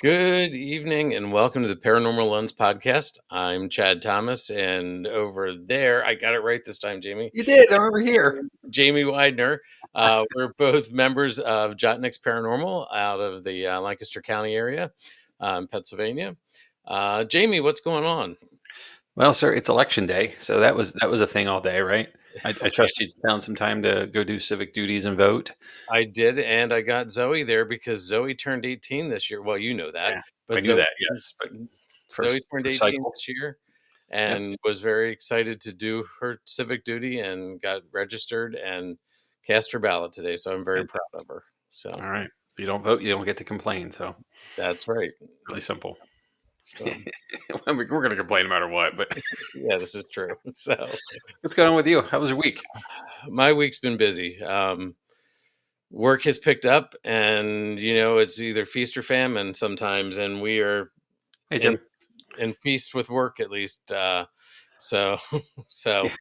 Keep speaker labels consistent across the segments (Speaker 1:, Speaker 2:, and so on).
Speaker 1: Good evening and welcome to the Paranormal Lens podcast. I'm Chad Thomas, and over there, I got it right this time, Jamie.
Speaker 2: You did. I'm over here.
Speaker 1: Jamie Widener. We're both members of Jotnick's Paranormal out of the Lancaster County area, Pennsylvania. Jamie, what's going on?
Speaker 2: Well, sir, it's election day, so that was a thing all day, right? I trust you found some time to go do civic duties and vote.
Speaker 1: I did, and I got Zoe there because Zoe turned 18 this year. Well, you know that,
Speaker 2: Yeah,
Speaker 1: but
Speaker 2: I knew that. Yes, but
Speaker 1: Zoe
Speaker 2: first,
Speaker 1: turned
Speaker 2: first
Speaker 1: 18
Speaker 2: cycle.
Speaker 1: this year
Speaker 2: Yep.
Speaker 1: and was very excited to do her civic duty and got registered and cast her ballot today. So I'm very
Speaker 2: Yep.
Speaker 1: proud of her. So
Speaker 2: All right. If you don't vote, you don't get to complain. So
Speaker 1: that's right.
Speaker 2: really simple.
Speaker 1: So,
Speaker 2: We're going to complain no matter what. But
Speaker 1: yeah, this is true. So
Speaker 2: what's going on with you? How was your week?
Speaker 1: my week's been busy. Work has picked up, and it's either feast or famine sometimes, and we are
Speaker 2: Hey, Jim.
Speaker 1: in feast with work at least. So so
Speaker 2: Yeah.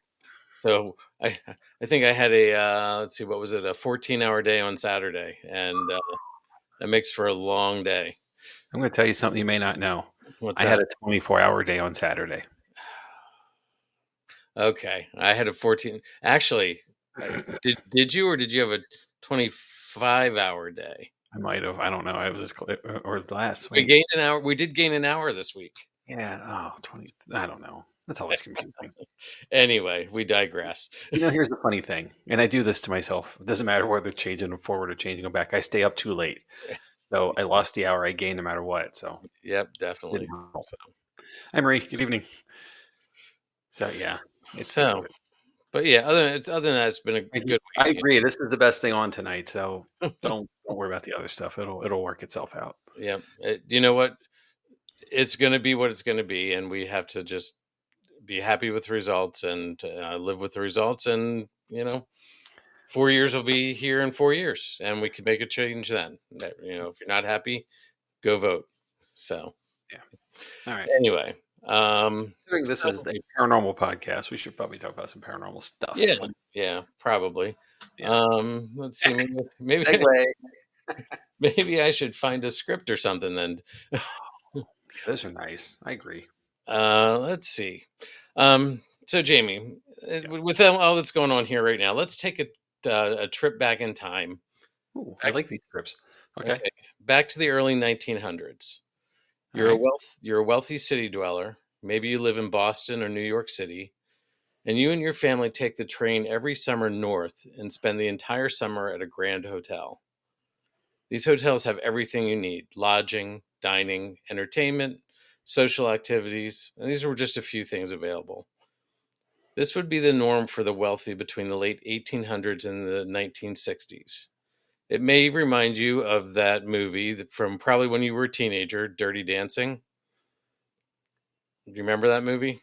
Speaker 1: so I think I had a let's see, what was it, a 14-hour day on Saturday, and that makes for a long day.
Speaker 2: I'm going to tell you something you may not know.
Speaker 1: What's
Speaker 2: I had
Speaker 1: that?
Speaker 2: a 24-hour day on Saturday.
Speaker 1: Okay, I had a 14. Actually, did you, or did you have a 25-hour day?
Speaker 2: I might have. I don't know. I was just, or last
Speaker 1: We
Speaker 2: week.
Speaker 1: gained an hour. We did gain an hour this week.
Speaker 2: Yeah. Oh, 20. I don't know. That's always confusing.
Speaker 1: Anyway, we digress.
Speaker 2: Here's the funny thing, and I do this to myself. It doesn't matter whether changing them forward or changing them back. I stay up too late. So I lost the hour I gained no matter what. So
Speaker 1: Yep, definitely.
Speaker 2: didn't help.
Speaker 1: So,
Speaker 2: Hi, Marie. Good evening. So yeah, it's
Speaker 1: so but yeah, other than that, it's been a good
Speaker 2: I
Speaker 1: week.
Speaker 2: agree. This is the best thing on tonight. So don't worry about the other stuff. It'll work itself out.
Speaker 1: Yeah, you know what? It's going to be what it's going to be, and we have to just be happy with the results and live with the results. And 4 years will be here in 4 years, and we can make a change then. If you're not happy, go vote. So
Speaker 2: Yeah. All right.
Speaker 1: anyway,
Speaker 2: Considering this is a paranormal podcast, we should probably talk about some paranormal stuff.
Speaker 1: yeah, probably.
Speaker 2: Yeah.
Speaker 1: Let's see, maybe
Speaker 2: Segue.
Speaker 1: maybe I should find a script or something then.
Speaker 2: Those are nice. I agree.
Speaker 1: Let's see. So Jamie, with all that's going on here right now, let's take a trip back in time.
Speaker 2: Ooh, I like these scripts. Okay.
Speaker 1: Back to the early 1900s.
Speaker 2: All right.
Speaker 1: You're a wealthy city dweller. Maybe you live in Boston or New York City, and you and your family take the train every summer north and spend the entire summer at a grand hotel. These hotels have everything you need: lodging, dining, entertainment, social activities, and these were just a few things available. This would be the norm for the wealthy between the late 1800s and the 1960s. It may remind you of that movie from probably when you were a teenager, Dirty Dancing. Do you remember that movie?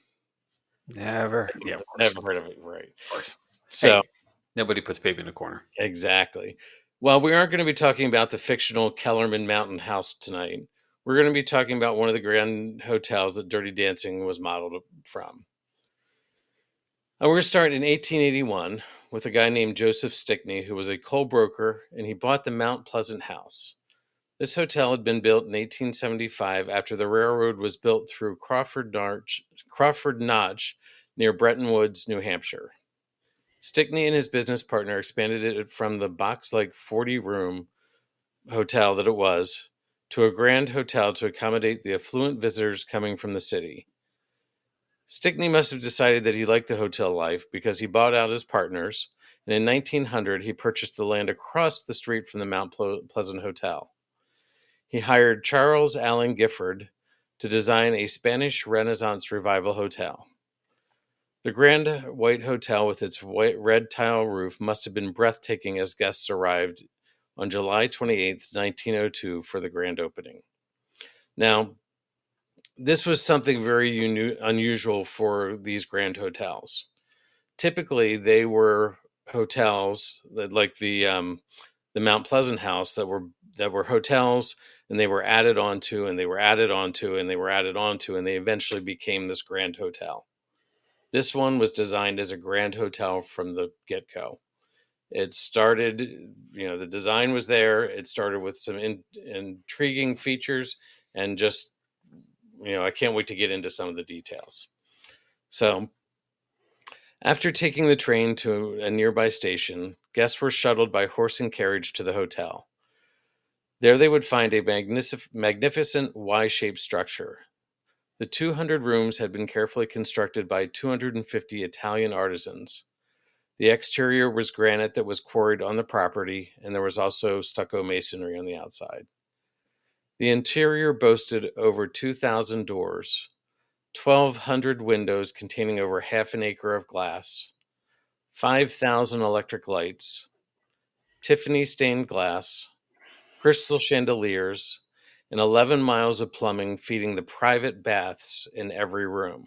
Speaker 2: Never. Yeah.
Speaker 1: Never heard of it, right?
Speaker 2: Of course.
Speaker 1: So,
Speaker 2: Hey, nobody puts baby in the corner.
Speaker 1: exactly. Well, we aren't going to be talking about the fictional Kellerman Mountain House tonight. We're going to be talking about one of the grand hotels that Dirty Dancing was modeled from. And we're going to start in 1881 with a guy named Joseph Stickney, who was a coal broker, and he bought the Mount Pleasant House. This hotel had been built in 1875 after the railroad was built through Crawford Notch near Bretton Woods, New Hampshire. Stickney and his business partner expanded it from the box-like 40-room hotel that it was to a grand hotel to accommodate the affluent visitors coming from the city. Stickney must have decided that he liked the hotel life because he bought out his partners, and in 1900 he purchased the land across the street from the Mount Pleasant Hotel. He hired Charles Allen Gifford to design a Spanish Renaissance Revival hotel. The grand white hotel with its red tile roof must have been breathtaking as guests arrived on July 28th, 1902 for the grand opening. Now, this was something very unusual for these grand hotels. Typically, they were hotels that, like the Mount Pleasant House, that were hotels, and they were added onto, and they were added onto, and they were added onto, and they eventually became this grand hotel. This one was designed as a grand hotel from the get-go. It started, the design was there. It started with some intriguing features, and just, I can't wait to get into some of the details. So, after taking the train to a nearby station, guests were shuttled by horse and carriage to the hotel. There they would find a magnificent Y-shaped structure. The 200 rooms had been carefully constructed by 250 Italian artisans. The exterior was granite that was quarried on the property, and there was also stucco masonry on the outside. The interior boasted over 2,000 doors, 1,200 windows containing over half an acre of glass, 5,000 electric lights, Tiffany stained glass, crystal chandeliers, and 11 miles of plumbing feeding the private baths in every room.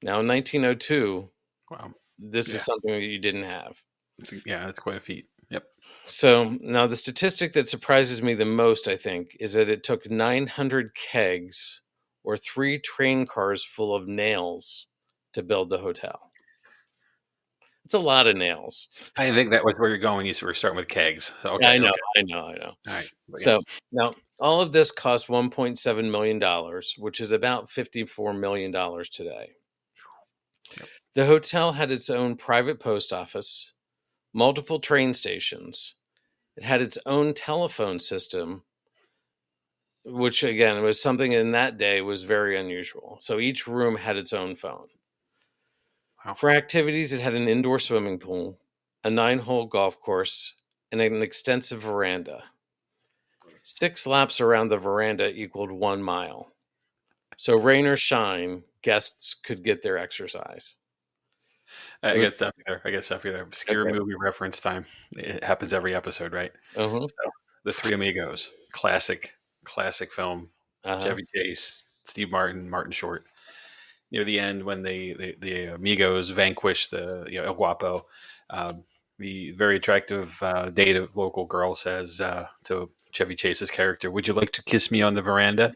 Speaker 1: Now, in 1902,
Speaker 2: Wow.
Speaker 1: this is
Speaker 2: Yeah.
Speaker 1: something that you didn't have.
Speaker 2: That's quite a feat. Yep.
Speaker 1: So now the statistic that surprises me the most, I think, is that it took 900 kegs or 3 train cars full of nails to build the hotel. It's a lot of nails.
Speaker 2: I think that was where you're going. You were starting with kegs. So
Speaker 1: Yeah,
Speaker 2: okay, okay.
Speaker 1: I know.
Speaker 2: All right. But yeah.
Speaker 1: So now all of this cost $1.7 million, which is about $54 million today.
Speaker 2: Yep.
Speaker 1: The hotel had its own private post office, multiple train stations. It had its own telephone system, which again was something in that day was very unusual. So each room had its own phone.
Speaker 2: Wow.
Speaker 1: For activities, it had an indoor swimming pool, a 9-hole golf course, and an extensive veranda. 6 laps around the veranda equaled 1 mile. So rain or shine, guests could get their exercise.
Speaker 2: I
Speaker 1: It was
Speaker 2: guess stop you there. Obscure
Speaker 1: okay.
Speaker 2: movie reference time. It happens every episode, right?
Speaker 1: Uh-huh.
Speaker 2: So, The Three Amigos, classic film.
Speaker 1: Uh-huh.
Speaker 2: Chevy Chase, Steve Martin, Martin Short. Near the end, when the amigos vanquish the El Guapo, um, the very attractive native local girl says to Chevy Chase's character, "Would you like to kiss me on the veranda?"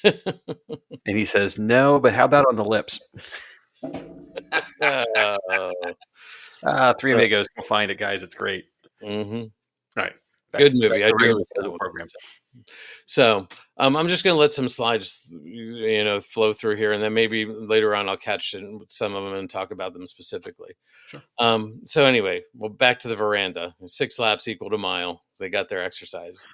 Speaker 2: And he says, "No, but how about on the lips?"
Speaker 1: Oh.
Speaker 2: Three Amigos, go find it, guys. It's great.
Speaker 1: Mhm.
Speaker 2: All right,
Speaker 1: Good
Speaker 2: back
Speaker 1: movie. I
Speaker 2: to
Speaker 1: do
Speaker 2: regular
Speaker 1: remember that
Speaker 2: scheduled
Speaker 1: one.
Speaker 2: program.
Speaker 1: So I'm just going to let some slides, flow through here, and then maybe later on I'll catch some of them and talk about them specifically.
Speaker 2: Sure.
Speaker 1: So anyway, well, back to the veranda. 6 laps equal to a mile. They got their exercise.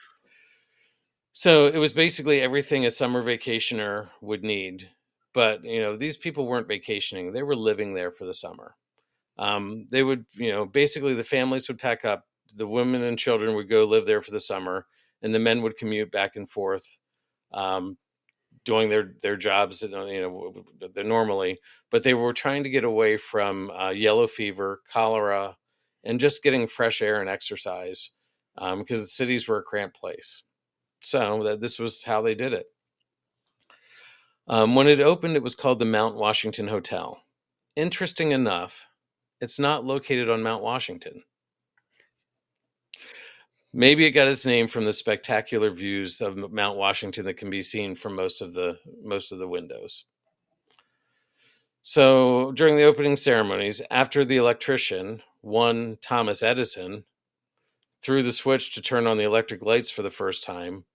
Speaker 1: So it was basically everything a summer vacationer would need. But these people weren't vacationing; they were living there for the summer. They would, basically the families would pack up, the women and children would go live there for the summer, and the men would commute back and forth, um, doing their jobs, they're normally, but they were trying to get away from yellow fever, cholera, and just getting fresh air and exercise, because the cities were a cramped place. So this was how they did it. When it opened, it was called the Mount Washington Hotel. Interesting enough, it's not located on Mount Washington. Maybe it got its name from the spectacular views of Mount Washington that can be seen from most of the windows. So during the opening ceremonies, after the electrician, one Thomas Edison, threw the switch to turn on the electric lights for the first time,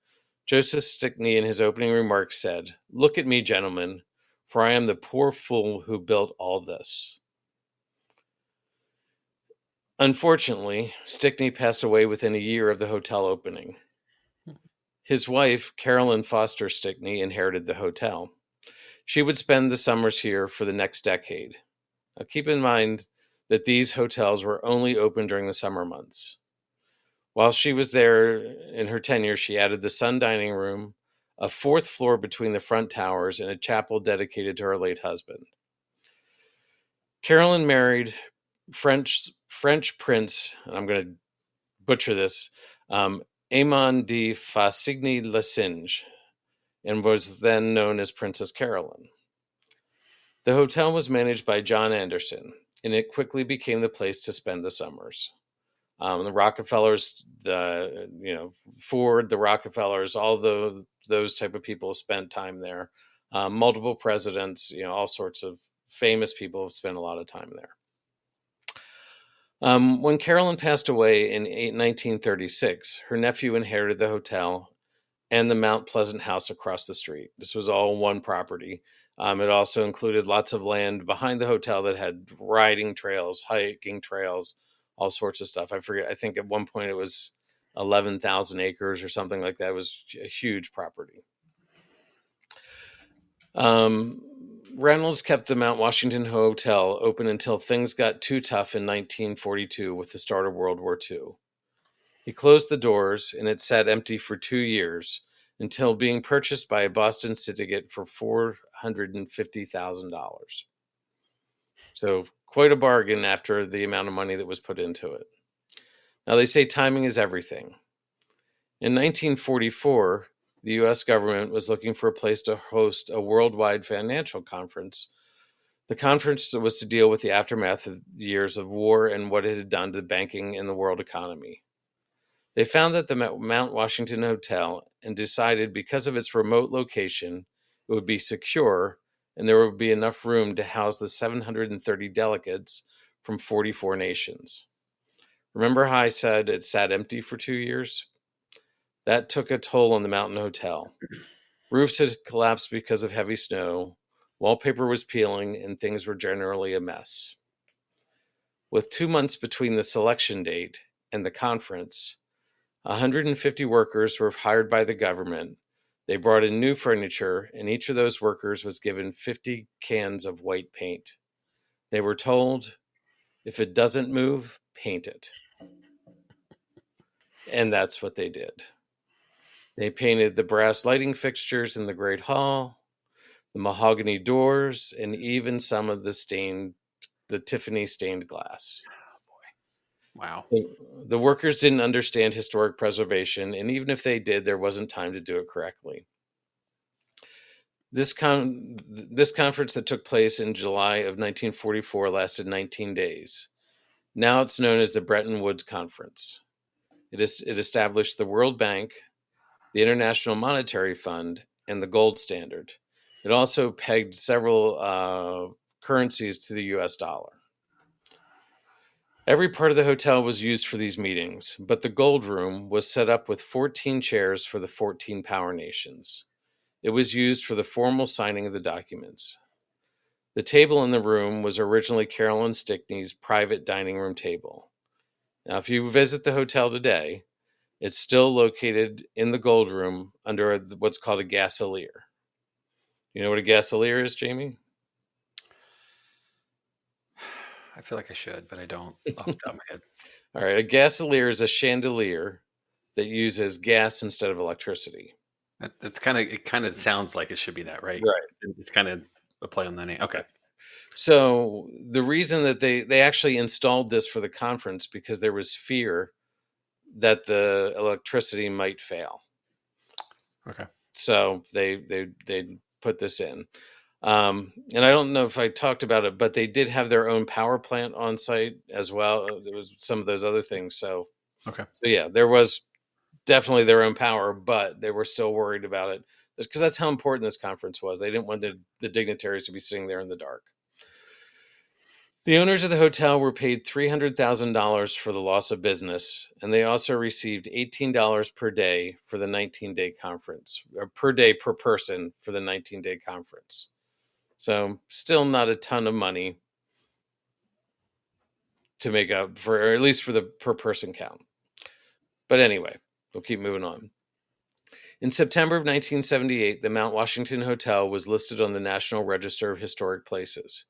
Speaker 1: Joseph Stickney in his opening remarks said, "Look at me, gentlemen, for I am the poor fool who built all this." Unfortunately, Stickney passed away within a year of the hotel opening. His wife, Carolyn Foster Stickney, inherited the hotel. She would spend the summers here for the next decade. Now, keep in mind that these hotels were only open during the summer months. While she was there in her tenure, she added the sun dining room, a 4th floor between the front towers, and a chapel dedicated to her late husband. Carolyn married French Prince, and I'm going to butcher this, Aimon de Fassigny-Lessinge, and was then known as Princess Carolyn. The hotel was managed by John Anderson, and it quickly became the place to spend the summers. The Rockefellers, Ford, the Rockefellers, all those type of people spent time there. Multiple presidents, all sorts of famous people have spent a lot of time there. When Carolyn passed away in 1936, her nephew inherited the hotel, and the Mount Pleasant house across the street. This was all one property. It also included lots of land behind the hotel that had riding trails, hiking trails, all sorts of stuff. I forget. I think at one point it was 11,000 acres or something like that. It was a huge property. Reynolds kept the Mount Washington Hotel open until things got too tough in 1942 with the start of World War II. He closed the doors, and it sat empty for 2 years until being purchased by a Boston syndicate for $450,000. So quite a bargain after the amount of money that was put into it. Now, they say timing is everything. In 1944, the U.S. government was looking for a place to host a worldwide financial conference. The conference was to deal with the aftermath of years of war and what it had done to the banking and the world economy. They found that the Mount Washington Hotel and decided because of its remote location, it would be secure and there would be enough room to house the 730 delegates from 44 nations. Remember how I said it sat empty for 2 years? That took a toll on the Mountain Hotel. Roofs had collapsed because of heavy snow, wallpaper was peeling, and things were generally a mess. With 2 months between the selection date and the conference, 150 workers were hired by the government. They brought in new furniture, and each of those workers was given 50 cans of white paint. They were told, if it doesn't move, paint it. And that's what they did. They painted the brass lighting fixtures in the Great Hall, the mahogany doors, and even some of the Tiffany stained glass.
Speaker 2: Wow.
Speaker 1: The workers didn't understand historic preservation, and even if they did, there wasn't time to do it correctly. This conference that took place in July of 1944 lasted 19 days. Now it's known as the Bretton Woods Conference. It established the World Bank, the International Monetary Fund, and the gold standard. It also pegged several currencies to the US dollar. Every part of the hotel was used for these meetings, but the gold room was set up with 14 chairs for the 14 power nations. It was used for the formal signing of the documents. The table in the room was originally Carolyn Stickney's private dining room table. Now, if you visit the hotel today, it's still located in the gold room under what's called a gasolier. You know what a gasolier is, Jamie?
Speaker 2: I feel like I should, but I don't off the top of my head.
Speaker 1: All right, a gasolier is a chandelier that uses gas instead of electricity.
Speaker 2: It kind of sounds like it should be that, right?
Speaker 1: Right.
Speaker 2: It's kind of a play on the name. Okay.
Speaker 1: So the reason that they actually installed this for the conference because there was fear that the electricity might fail.
Speaker 2: Okay.
Speaker 1: So they put this in. And I don't know if I talked about it, but they did have their own power plant on site as well. There was some of those other things. So
Speaker 2: Okay.
Speaker 1: yeah, there was definitely their own power, but they were still worried about it because that's how important this conference was. They didn't want the dignitaries to be sitting there in the dark. The owners of the hotel were paid $300,000 for the loss of business, and they also received $18 per day for the 19-day conference, or per day per person for the 19-day conference. So still not a ton of money to make up for, or at least for the per person count. But anyway, we'll keep moving on. In September of 1978, the Mount Washington Hotel was listed on the National Register of Historic Places.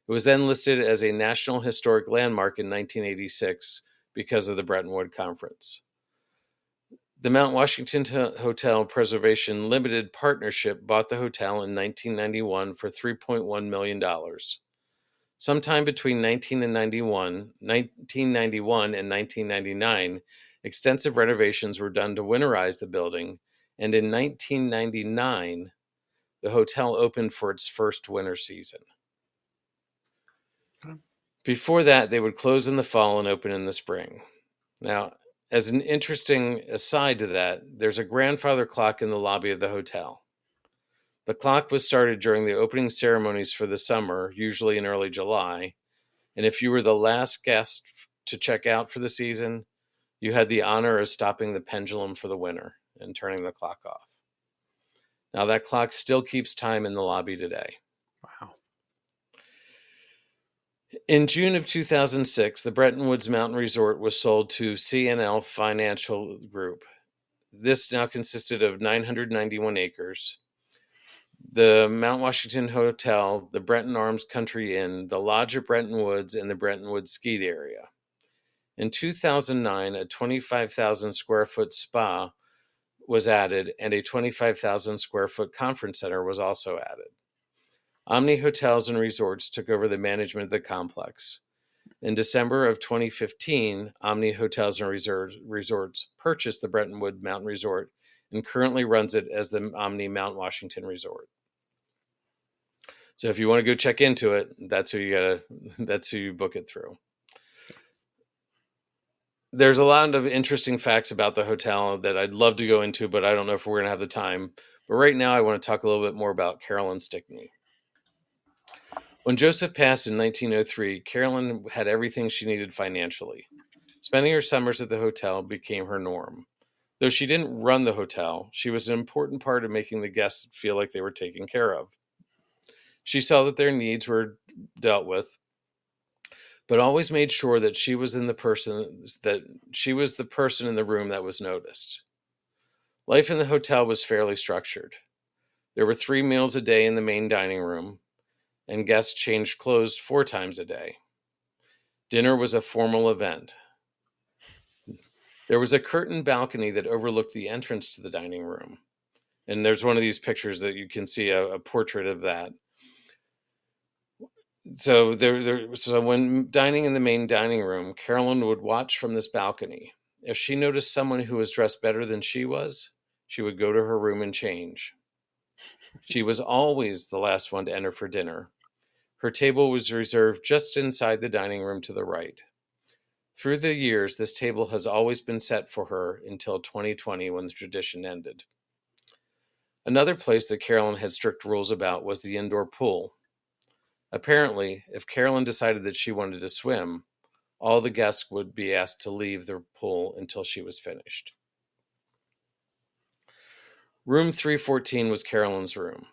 Speaker 1: It was then listed as a National Historic Landmark in 1986 because of the Bretton Woods Conference. The Mount Washington Hotel Preservation Limited Partnership bought the hotel in 1991 for $3.1 million. Sometime between 1991 and 1999, extensive renovations were done to winterize the building, and in 1999, the hotel opened for its first winter season. Before that, they would close in the fall and open in the spring. Now, as an interesting aside to that, there's a grandfather clock in the lobby of the hotel. The clock was started during the opening ceremonies for the summer, usually in early July, and if you were the last guest to check out for the season, you had the honor of stopping the pendulum for the winter. and turning the clock off. Now, that clock still keeps time in the lobby today.
Speaker 2: Wow.
Speaker 1: In June of 2006, the Bretton Woods Mountain Resort was sold to CNL Financial Group. This now consisted of 991 acres. The Mount Washington Hotel, the Bretton Arms Country Inn, the Lodge at Bretton Woods, and the Bretton Woods Skeet Area. In 2009, a 25,000 square foot spa was added, and a 25,000 square foot conference center was also added. Omni Hotels and Resorts took over the management of the complex. In December of 2015, Omni Hotels and Resorts purchased the Bretton Woods Mountain Resort and currently runs it as the Omni Mount Washington Resort. So if you want to go check into it, that's who you book it through. There's a lot of interesting facts about the hotel that I'd love to go into, but I don't know if we're going to have the time. But right now, I want to talk a little bit more about Carolyn Stickney. When Joseph passed in 1903, Carolyn had everything she needed financially. Spending her summers at the hotel became her norm. Though she didn't run the hotel, she was an important part of making the guests feel like they were taken care of. She saw that their needs were dealt with, but always made sure that she was the person in the room that was noticed. Life in the hotel was fairly structured. There were 3 meals a day in the main dining room, and guests changed clothes 4 times a day. Dinner was a formal event. There was a curtained balcony that overlooked the entrance to the dining room. And there's one of these pictures that you can see a portrait of that. So when dining in the main dining room, Carolyn would watch from this balcony. If she noticed someone who was dressed better than she was, she would go to her room and change. She was always the last one to enter for dinner. Her table was reserved just inside the dining room to the right. Through the years, this table has always been set for her until 2020 when the tradition ended. Another place that Carolyn had strict rules about was the indoor pool. Apparently, if Carolyn decided that she wanted to swim, all the guests would be asked to leave the pool until she was finished. Room 314 was Carolyn's room.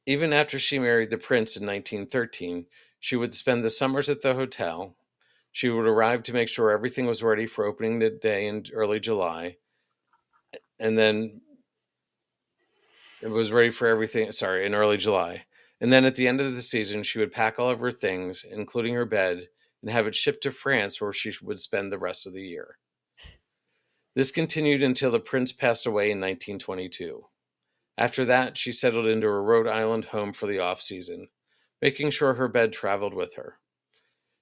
Speaker 1: Even after she married the prince in 1913, she would spend the summers at the hotel. She would arrive to make sure everything was ready for opening day in early July. And then it was ready for everything, in early July. And then at the end of the season, she would pack all of her things, including her bed, and have it shipped to France where she would spend the rest of the year. This continued until the prince passed away in 1922. After that, she settled into a Rhode Island home for the off-season, making sure her bed traveled with her.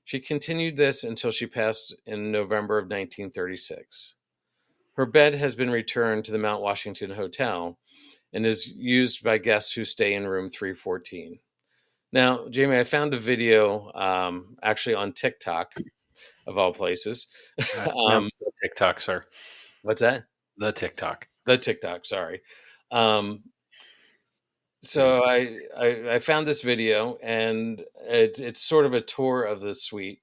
Speaker 1: She continued this until she passed in November of 1936. Her bed has been returned to the Mount Washington Hotel and is used by guests who stay in room 314. Now, Jamie, I found a video actually on TikTok, of all places.
Speaker 2: The TikTok, sir.
Speaker 1: What's that?
Speaker 2: The TikTok.
Speaker 1: The TikTok, sorry. So I found this video, and it's sort of a tour of the suite.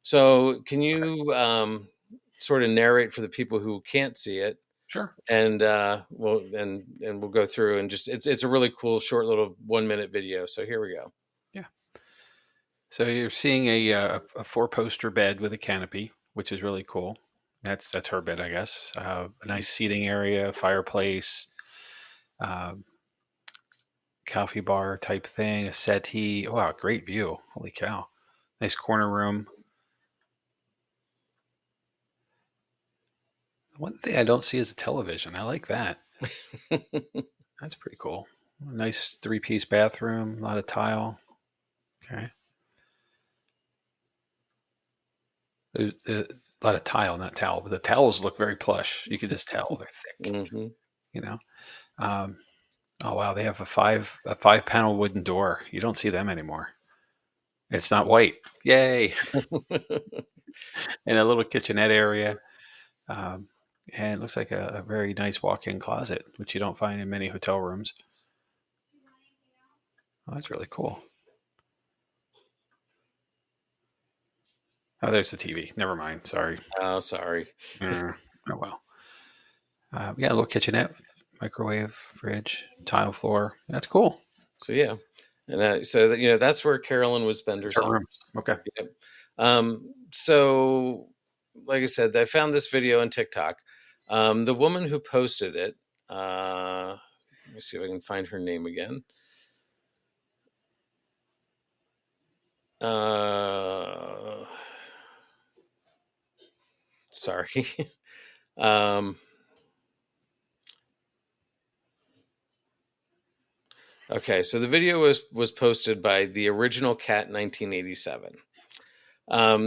Speaker 1: So can you sort of narrate for the people who can't see it?
Speaker 2: Sure.
Speaker 1: And we'll go through and just it's a really cool short little 1-minute video. So here we go.
Speaker 2: Yeah. So you're seeing a 4-poster bed with a canopy, which is really cool. That's her bed, I guess. A nice seating area, fireplace, coffee bar type thing, a settee. Wow, great view. Holy cow. Nice corner room. One thing I don't see is a television. I like that. That's pretty cool. Nice 3-piece bathroom, a lot of tile. Okay. There's a lot of tile, not towel, but the towels look very plush. You can just tell they're thick,
Speaker 1: Mm-hmm.
Speaker 2: you know. Um, oh wow, they have a 5 panel wooden door. You don't see them anymore. It's not white. Yay! And a little kitchenette area. Um, and it looks like a very nice walk-in closet, which you don't find in many hotel rooms. Oh, that's really cool. Oh, there's the TV. Never mind. Sorry.
Speaker 1: Oh, sorry.
Speaker 2: Oh well. Yeah, a little kitchenette, microwave, fridge, tile floor. That's cool.
Speaker 1: So yeah, and so that that's where Carolyn would spend her
Speaker 2: Her
Speaker 1: summer.
Speaker 2: rooms. Okay.
Speaker 1: Yep. So, like I said, I found this video on TikTok. The woman who posted it, let me see if I can find her name again. Sorry. um, okay, so the video was posted by the original Cat 1987.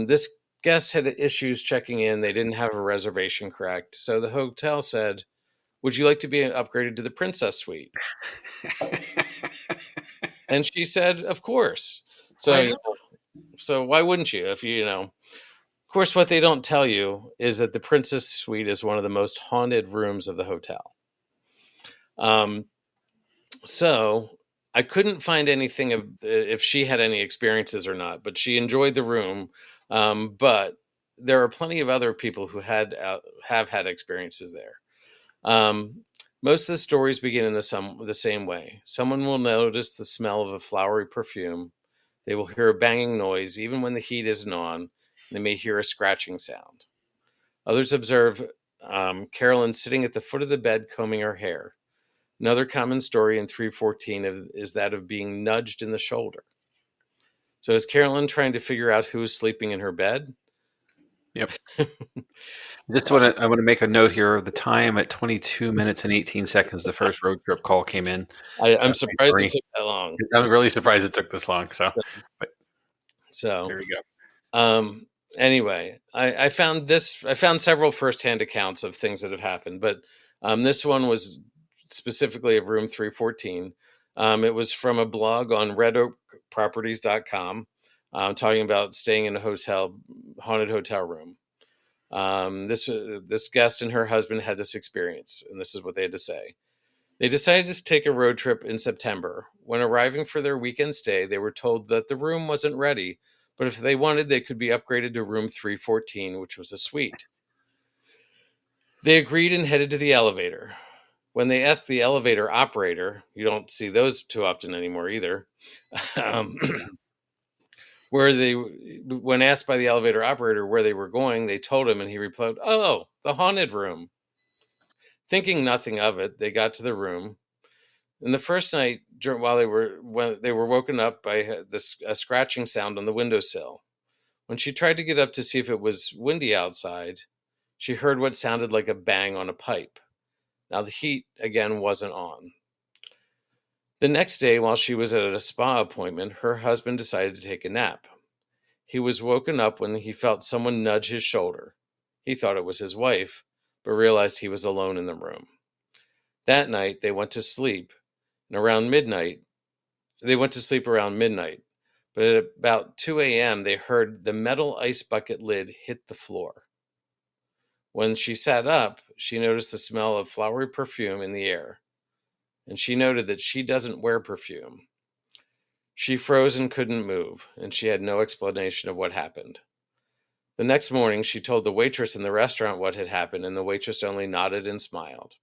Speaker 1: This guest had issues checking in. They didn't have a reservation correct. So the hotel said, "Would you like to be upgraded to the Princess Suite?" And she said, "Of course." So,
Speaker 2: Why not?
Speaker 1: so why wouldn't you? If Of course, what they don't tell you is that the Princess Suite is one of the most haunted rooms of the hotel. Um, so I couldn't find anything of if she had any experiences or not, but she enjoyed the room. But there are plenty of other people who have had experiences there. Um, Most of the stories begin in the same way. Someone will notice the smell of a flowery perfume. They will hear a banging noise, even when the heat isn't on. They may hear a scratching sound. Others observe Carolyn sitting at the foot of the bed combing her hair. Another common story in 314 is that of being nudged in the shoulder. So is Carolyn trying to figure out who is sleeping in her bed?
Speaker 2: Yep. I want to make a note here of the time at 22 minutes and 18 seconds. The first road trip call came in.
Speaker 1: I'm
Speaker 2: So
Speaker 1: surprised it took that long.
Speaker 2: I'm really surprised it took this long. So,
Speaker 1: So,
Speaker 2: but
Speaker 1: so
Speaker 2: there we go.
Speaker 1: anyway, I found this. I found several firsthand accounts of things that have happened, but this one was specifically of room 314. It was from a blog on redoakproperties.com, talking about staying in a haunted hotel room. This guest and her husband had this experience, and this is what they had to say. They decided to take a road trip in September. When arriving for their weekend stay, they were told that the room wasn't ready, but if they wanted, they could be upgraded to room 314, which was a suite. They agreed and headed to the elevator. When they asked the elevator operator, you don't see those too often anymore either, um, when asked by the elevator operator where they were going, they told him, and he replied, "Oh, the haunted room." Thinking nothing of it, they got to the room. And the first night, when they were woken up by a scratching sound on the windowsill. When she tried to get up to see if it was windy outside, she heard what sounded like a bang on a pipe. Now the heat again wasn't on. The next day, while she was at a spa appointment, her husband decided to take a nap. He was woken up when he felt someone nudge his shoulder. He thought it was his wife, but realized he was alone in the room. That night, and around midnight, they went to sleep around midnight, but at about 2 a.m., they heard the metal ice bucket lid hit the floor. When she sat up, she noticed the smell of flowery perfume in the air, and she noted that she doesn't wear perfume. She froze and couldn't move, and she had no explanation of what happened. The next morning, she told the waitress in the restaurant what had happened, and the waitress only nodded and smiled.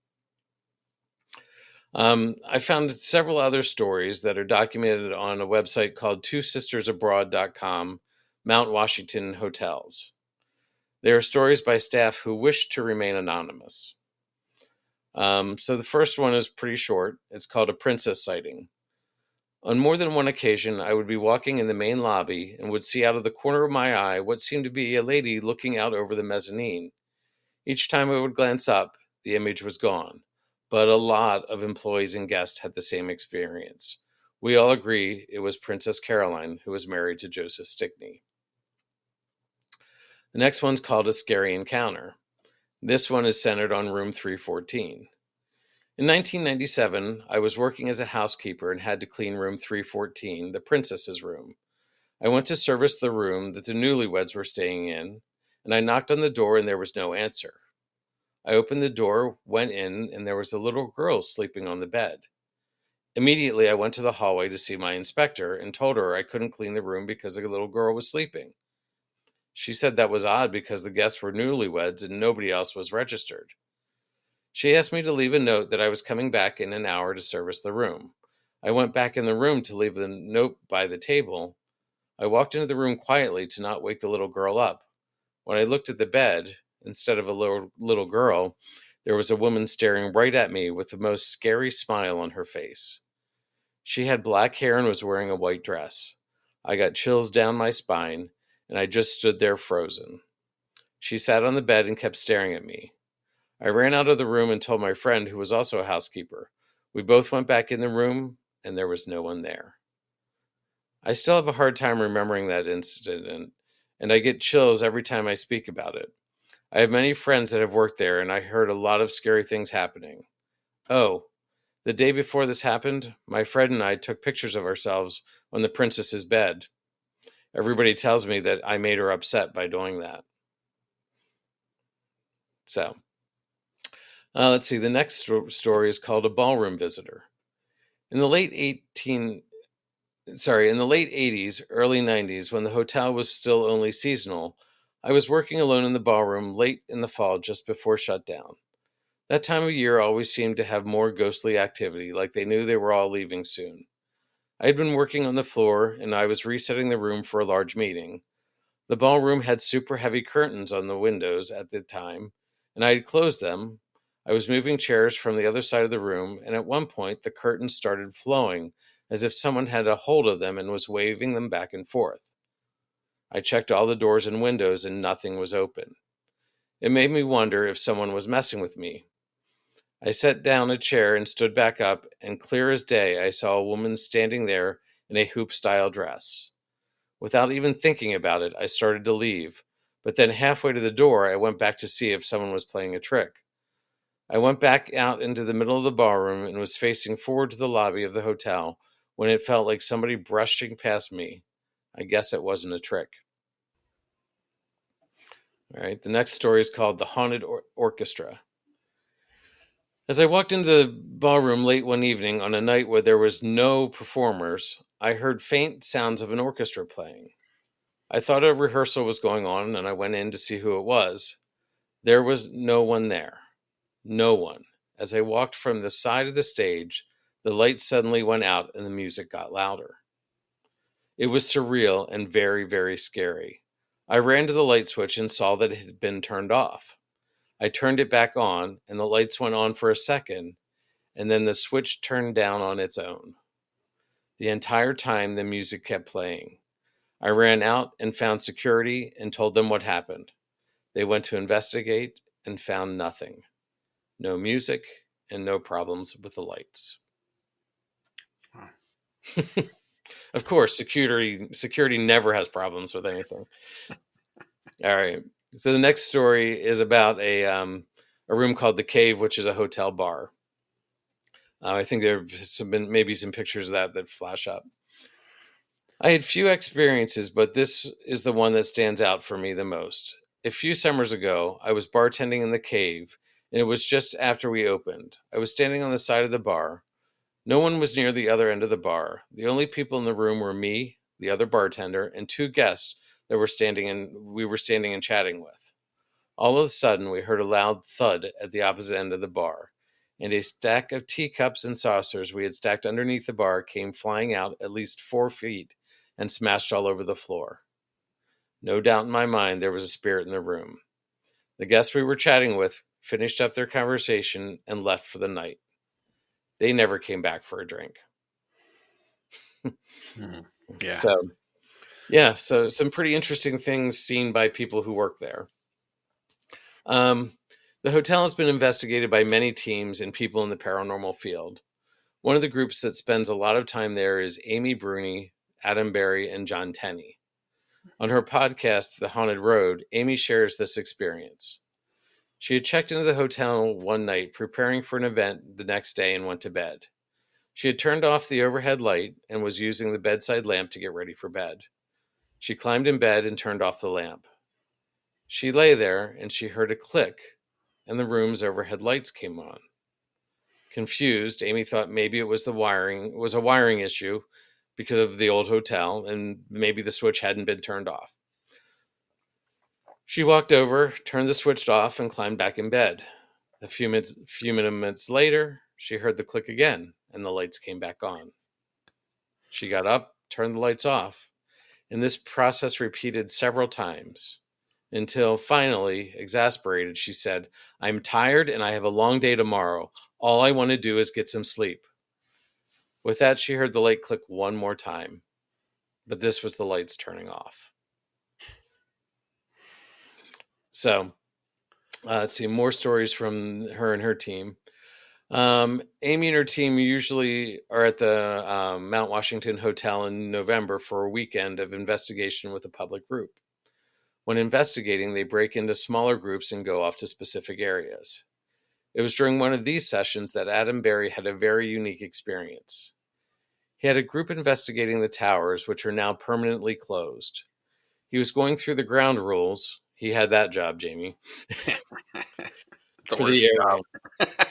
Speaker 1: I found several other stories that are documented on a website called twosistersabroad.com, Mount Washington Hotels. They are stories by staff who wish to remain anonymous. So the first one is pretty short. It's called a princess sighting. On more than one occasion, I would be walking in the main lobby and would see out of the corner of my eye what seemed to be a lady looking out over the mezzanine. Each time I would glance up, the image was gone. But a lot of employees and guests had the same experience. We all agree it was Princess Caroline, who was married to Joseph Stickney. The next one's called a scary encounter. This one is centered on room 314. In 1997, I was working as a housekeeper and had to clean room 314, the princess's room. I went to service the room that the newlyweds were staying in, and I knocked on the door and there was no answer. I opened the door, went in, and there was a little girl sleeping on the bed. Immediately, I went to the hallway to see my inspector and told her I couldn't clean the room because the little girl was sleeping. She said that was odd because the guests were newlyweds and nobody else was registered. She asked me to leave a note that I was coming back in an hour to service the room. I went back in the room to leave the note by the table. I walked into the room quietly to not wake the little girl up. When I looked at the bed, instead of a little girl, there was a woman staring right at me with the most scary smile on her face. She had black hair and was wearing a white dress. I got chills down my spine, and I just stood there frozen. She sat on the bed and kept staring at me. I ran out of the room and told my friend, who was also a housekeeper. We both went back in the room, and there was no one there. I still have a hard time remembering that incident, and I get chills every time I speak about it. I have many friends that have worked there, and I heard a lot of scary things happening. Oh, the day before this happened, my friend and I took pictures of ourselves on the princess's bed. Everybody tells me that I made her upset by doing that. So, let's see. The next story is called A Ballroom Visitor. In the late 80s, early 90s, when the hotel was still only seasonal, I was working alone in the ballroom late in the fall just before shutdown. That time of year always seemed to have more ghostly activity, like they knew they were all leaving soon. I had been working on the floor and I was resetting the room for a large meeting. The ballroom had super heavy curtains on the windows at the time, and I had closed them. I was moving chairs from the other side of the room, and at one point the curtains started flowing as if someone had a hold of them and was waving them back and forth. I checked all the doors and windows, and nothing was open. It made me wonder if someone was messing with me. I set down a chair and stood back up, and clear as day, I saw a woman standing there in a hoop style dress. Without even thinking about it, I started to leave, but then halfway to the door, I went back to see if someone was playing a trick. I went back out into the middle of the ballroom and was facing forward to the lobby of the hotel when it felt like somebody brushing past me. I guess it wasn't a trick. All right, the next story is called The Haunted Orchestra. As I walked into the ballroom late one evening on a night where there was no performers, I heard faint sounds of an orchestra playing. I thought a rehearsal was going on and I went in to see who it was. There was no one there. No one. As I walked from the side of the stage, the lights suddenly went out and the music got louder. It was surreal and very, very scary. I ran to the light switch and saw that it had been turned off. I turned it back on and the lights went on for a second, and then the switch turned down on its own. The entire time the music kept playing. I ran out and found security and told them what happened. They went to investigate and found nothing. No music and no problems with the lights.
Speaker 2: Wow.
Speaker 1: Of course, security never has problems with anything. All right. So the next story is about a room called the Cave, which is a hotel bar. I think there's been maybe some pictures of that flash up. I had few experiences, but this is the one that stands out for me the most. A few summers ago, I was bartending in the Cave, and it was just after we opened. I was standing on the side of the bar. No one was near the other end of the bar. The only people in the room were me, the other bartender, and two guests that we were standing and chatting with. All of a sudden, we heard a loud thud at the opposite end of the bar, and a stack of teacups and saucers we had stacked underneath the bar came flying out at least 4 feet and smashed all over the floor. No doubt in my mind there was a spirit in the room. The guests we were chatting with finished up their conversation and left for the night. They never came back for a drink.
Speaker 2: Yeah.
Speaker 1: So some pretty interesting things seen by people who work there. The hotel has been investigated by many teams and people in the paranormal field. One of the groups that spends a lot of time there is Amy Bruni, Adam Berry, and John Tenney. On her podcast, The Haunted Road, Amy shares this experience. She had checked into the hotel one night, preparing for an event the next day, and went to bed. She had turned off the overhead light and was using the bedside lamp to get ready for bed. She climbed in bed and turned off the lamp. She lay there and she heard a click, and the room's overhead lights came on. Confused, Amy thought maybe it was a wiring issue because of the old hotel, and maybe the switch hadn't been turned off. She walked over, turned the switch off, and climbed back in bed. A few minutes later, she heard the click again, and the lights came back on. She got up, turned the lights off, and this process repeated several times until finally, exasperated, she said, "I'm tired and I have a long day tomorrow. All I want to do is get some sleep." With that, she heard the light click one more time, but this was the lights turning off. So, let's see more stories from her and her team. Amy and her team usually are at the Mount Washington Hotel in November for a weekend of investigation with a public group. When investigating, they break into smaller groups and go off to specific areas. It was during one of these sessions that Adam Berry had a very unique experience. He had a group investigating the towers, which are now permanently closed. He was going through the ground rules. He had that job, Jamie,
Speaker 2: It's the
Speaker 1: for the
Speaker 2: worst
Speaker 1: area.
Speaker 2: job.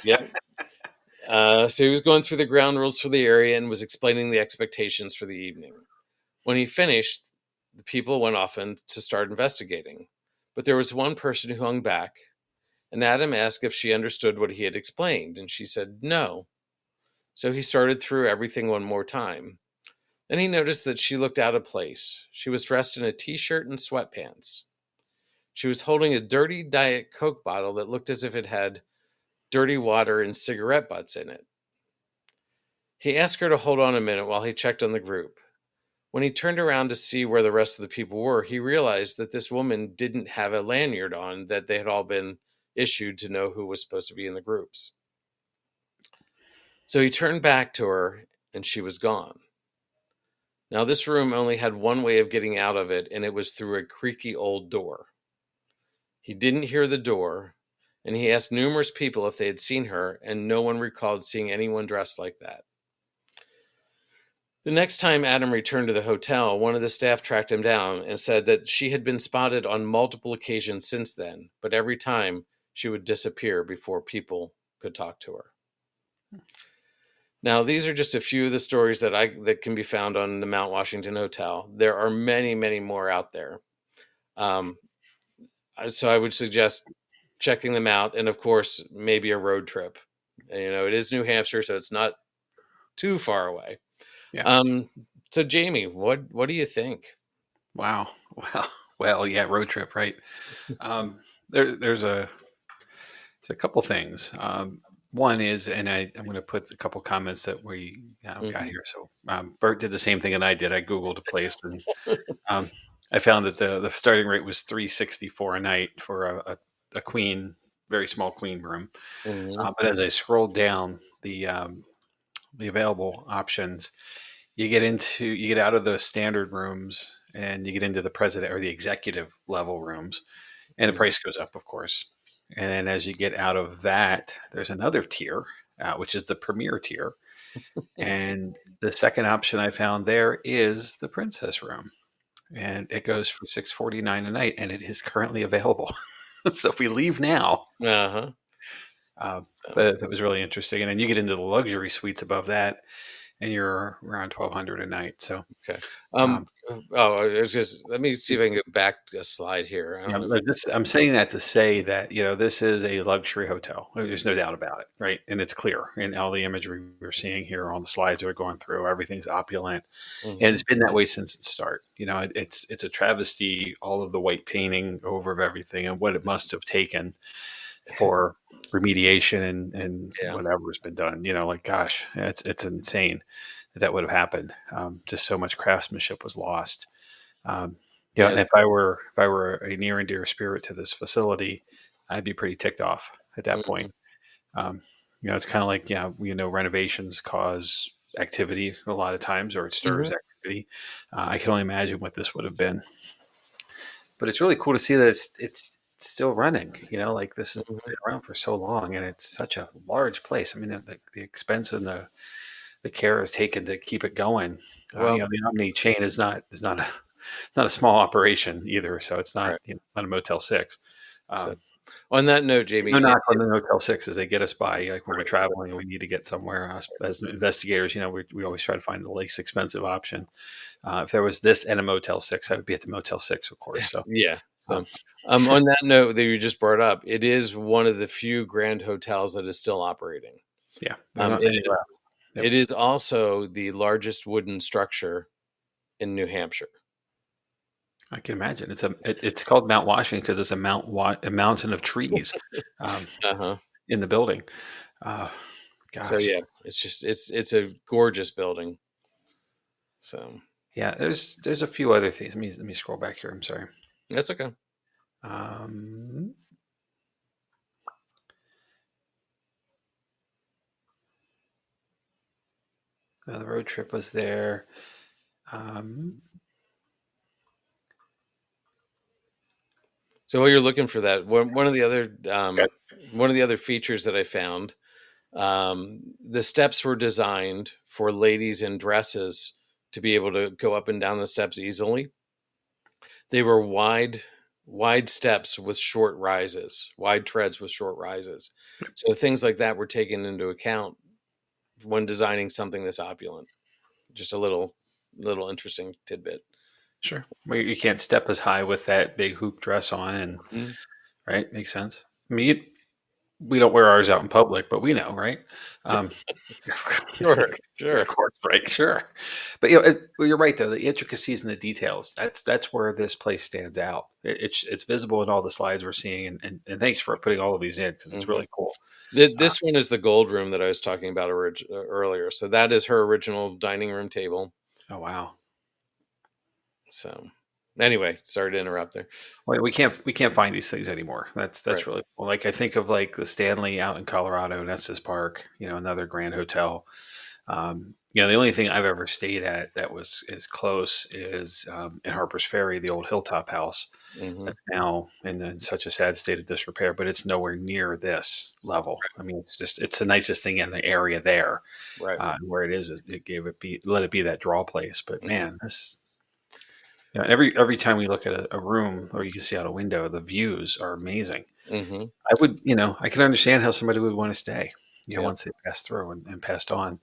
Speaker 1: Yep. So he was going through the ground rules for the area and was explaining the expectations for the evening. When he finished, the people went off to start investigating. But there was one person who hung back, and Adam asked if she understood what he had explained, and she said no. So he started through everything one more time. Then he noticed that she looked out of place. She was dressed in a t-shirt and sweatpants. She was holding a dirty Diet Coke bottle that looked as if it had dirty water and cigarette butts in it. He asked her to hold on a minute while he checked on the group. When he turned around to see where the rest of the people were, he realized that this woman didn't have a lanyard on that they had all been issued to know who was supposed to be in the groups. So he turned back to her, and she was gone. Now, this room only had one way of getting out of it, and it was through a creaky old door. He didn't hear the door, and he asked numerous people if they had seen her, and no one recalled seeing anyone dressed like that. The next time Adam returned to the hotel, one of the staff tracked him down and said that she had been spotted on multiple occasions since then, but every time she would disappear before people could talk to her. Now, these are just a few of the stories that can be found on the Mount Washington Hotel. There are many, many more out there. So I would suggest checking them out, and of course, maybe a road trip. It is New Hampshire, so it's not too far away.
Speaker 2: Yeah.
Speaker 1: So Jamie, what do you think?
Speaker 2: Wow. Well, yeah, road trip, right? There's a couple things. One is, and I'm going to put a couple comments that we got here. So Bert did the same thing, and I did. I googled a place, and I found that the starting rate was $364 a night for a queen, very small queen room. But as I scrolled down the available options, you get out of the standard rooms and you get into the president or the executive level rooms, and the price goes up, of course. And then as you get out of that, there's another tier, which is the premier tier. And the second option I found there is the princess room, and it goes for $649 a night, and it is currently available. So if we leave now,
Speaker 1: Uh-huh.
Speaker 2: but that was really interesting. And then you get into the luxury suites above that, and you're around $1,200 a night. So
Speaker 1: Okay. Let me see if I can go back a slide here. I don't know if
Speaker 2: I'm saying that to say that this is a luxury hotel. There's no doubt about it, right? And it's clear in all the imagery we're seeing here on the slides that are going through. Everything's opulent, and it's been that way since its start. It's a travesty, all of the white painting over everything, and what it must have taken for remediation and whatever has been done. Like gosh, it's insane that would have happened. Just so much craftsmanship was lost. And if I were a near and dear spirit to this facility, I'd be pretty ticked off at that point. It's kind of like renovations cause activity a lot of times, or it stirs activity. I can only imagine what this would have been. But it's really cool to see that it's still running. Like this has been around for so long, and it's such a large place. I mean, the expense and the care is taken to keep it going.
Speaker 1: Well,
Speaker 2: the Omni chain is not it's not a small operation either. So it's not
Speaker 1: right.
Speaker 2: It's not a Motel 6.
Speaker 1: So, on that note, Jamie,
Speaker 2: No knock on the Motel 6s. They get us by. Like when we're traveling and we need to get somewhere. Us as investigators, we always try to find the least expensive option. If there was this and a Motel 6, I would be at the Motel 6, of course. So,
Speaker 1: Yeah.
Speaker 2: um,
Speaker 1: So, on that note that you just brought up, it is one of the few grand hotels that is still operating.
Speaker 2: yeah, there are not
Speaker 1: It
Speaker 2: many
Speaker 1: is.
Speaker 2: left. Yep.
Speaker 1: It is also the largest wooden structure in New Hampshire.
Speaker 2: I can imagine. It's called Mount Washington because it's a mountain of trees um,
Speaker 1: Uh-huh.
Speaker 2: in the building. Uh,
Speaker 1: So
Speaker 2: Gosh,
Speaker 1: yeah, it's just it's a gorgeous building. So
Speaker 2: yeah. There's a few other things. Let me scroll back here. I'm sorry.
Speaker 1: that's okay.
Speaker 2: Um, the road trip was there. Um,
Speaker 1: So while you're looking for that, one of the other
Speaker 2: okay,
Speaker 1: features that I found, the steps were designed for ladies in dresses to be able to go up and down the steps easily. They were wide steps with short rises, wide treads with short rises. So things like that were taken into account when designing something this opulent. Just a little interesting tidbit.
Speaker 2: sure. Well, you can't step as high with that big hoop dress on, and
Speaker 1: Mhm.
Speaker 2: right makes sense. I mean, we don't wear ours out in public, but we know, right? Um,
Speaker 1: Sure, sure.
Speaker 2: of course, right? Sure, but well, you're right though. The intricacies and the details. That's where this place stands out. It's visible in all the slides we're seeing, and thanks for putting all of these in because it's
Speaker 1: Mhm.
Speaker 2: really cool. Uh,
Speaker 1: This one is the gold room that I was talking about earlier. So that is her original dining room table.
Speaker 2: oh wow.
Speaker 1: So anyway, sorry to interrupt there.
Speaker 2: Well, we can't find these things anymore. That's
Speaker 1: Right.
Speaker 2: really cool. Like I think of like the Stanley out in Colorado, Nessus Park. Another grand hotel. The only thing I've ever stayed at that was as close is in Harper's Ferry, the old Hilltop House.
Speaker 1: Hmm.
Speaker 2: That's now in such a sad state of disrepair, but it's nowhere near this level. I mean, it's the nicest thing in the area there.
Speaker 1: Right.
Speaker 2: Where it is, it let it be that draw place. But
Speaker 1: Hmm.
Speaker 2: man, this every time we look at a room or you can see out a window, the views are amazing.
Speaker 1: Hmm.
Speaker 2: I can understand how somebody would want to stay.
Speaker 1: Yeah.
Speaker 2: Once they passed through and passed on.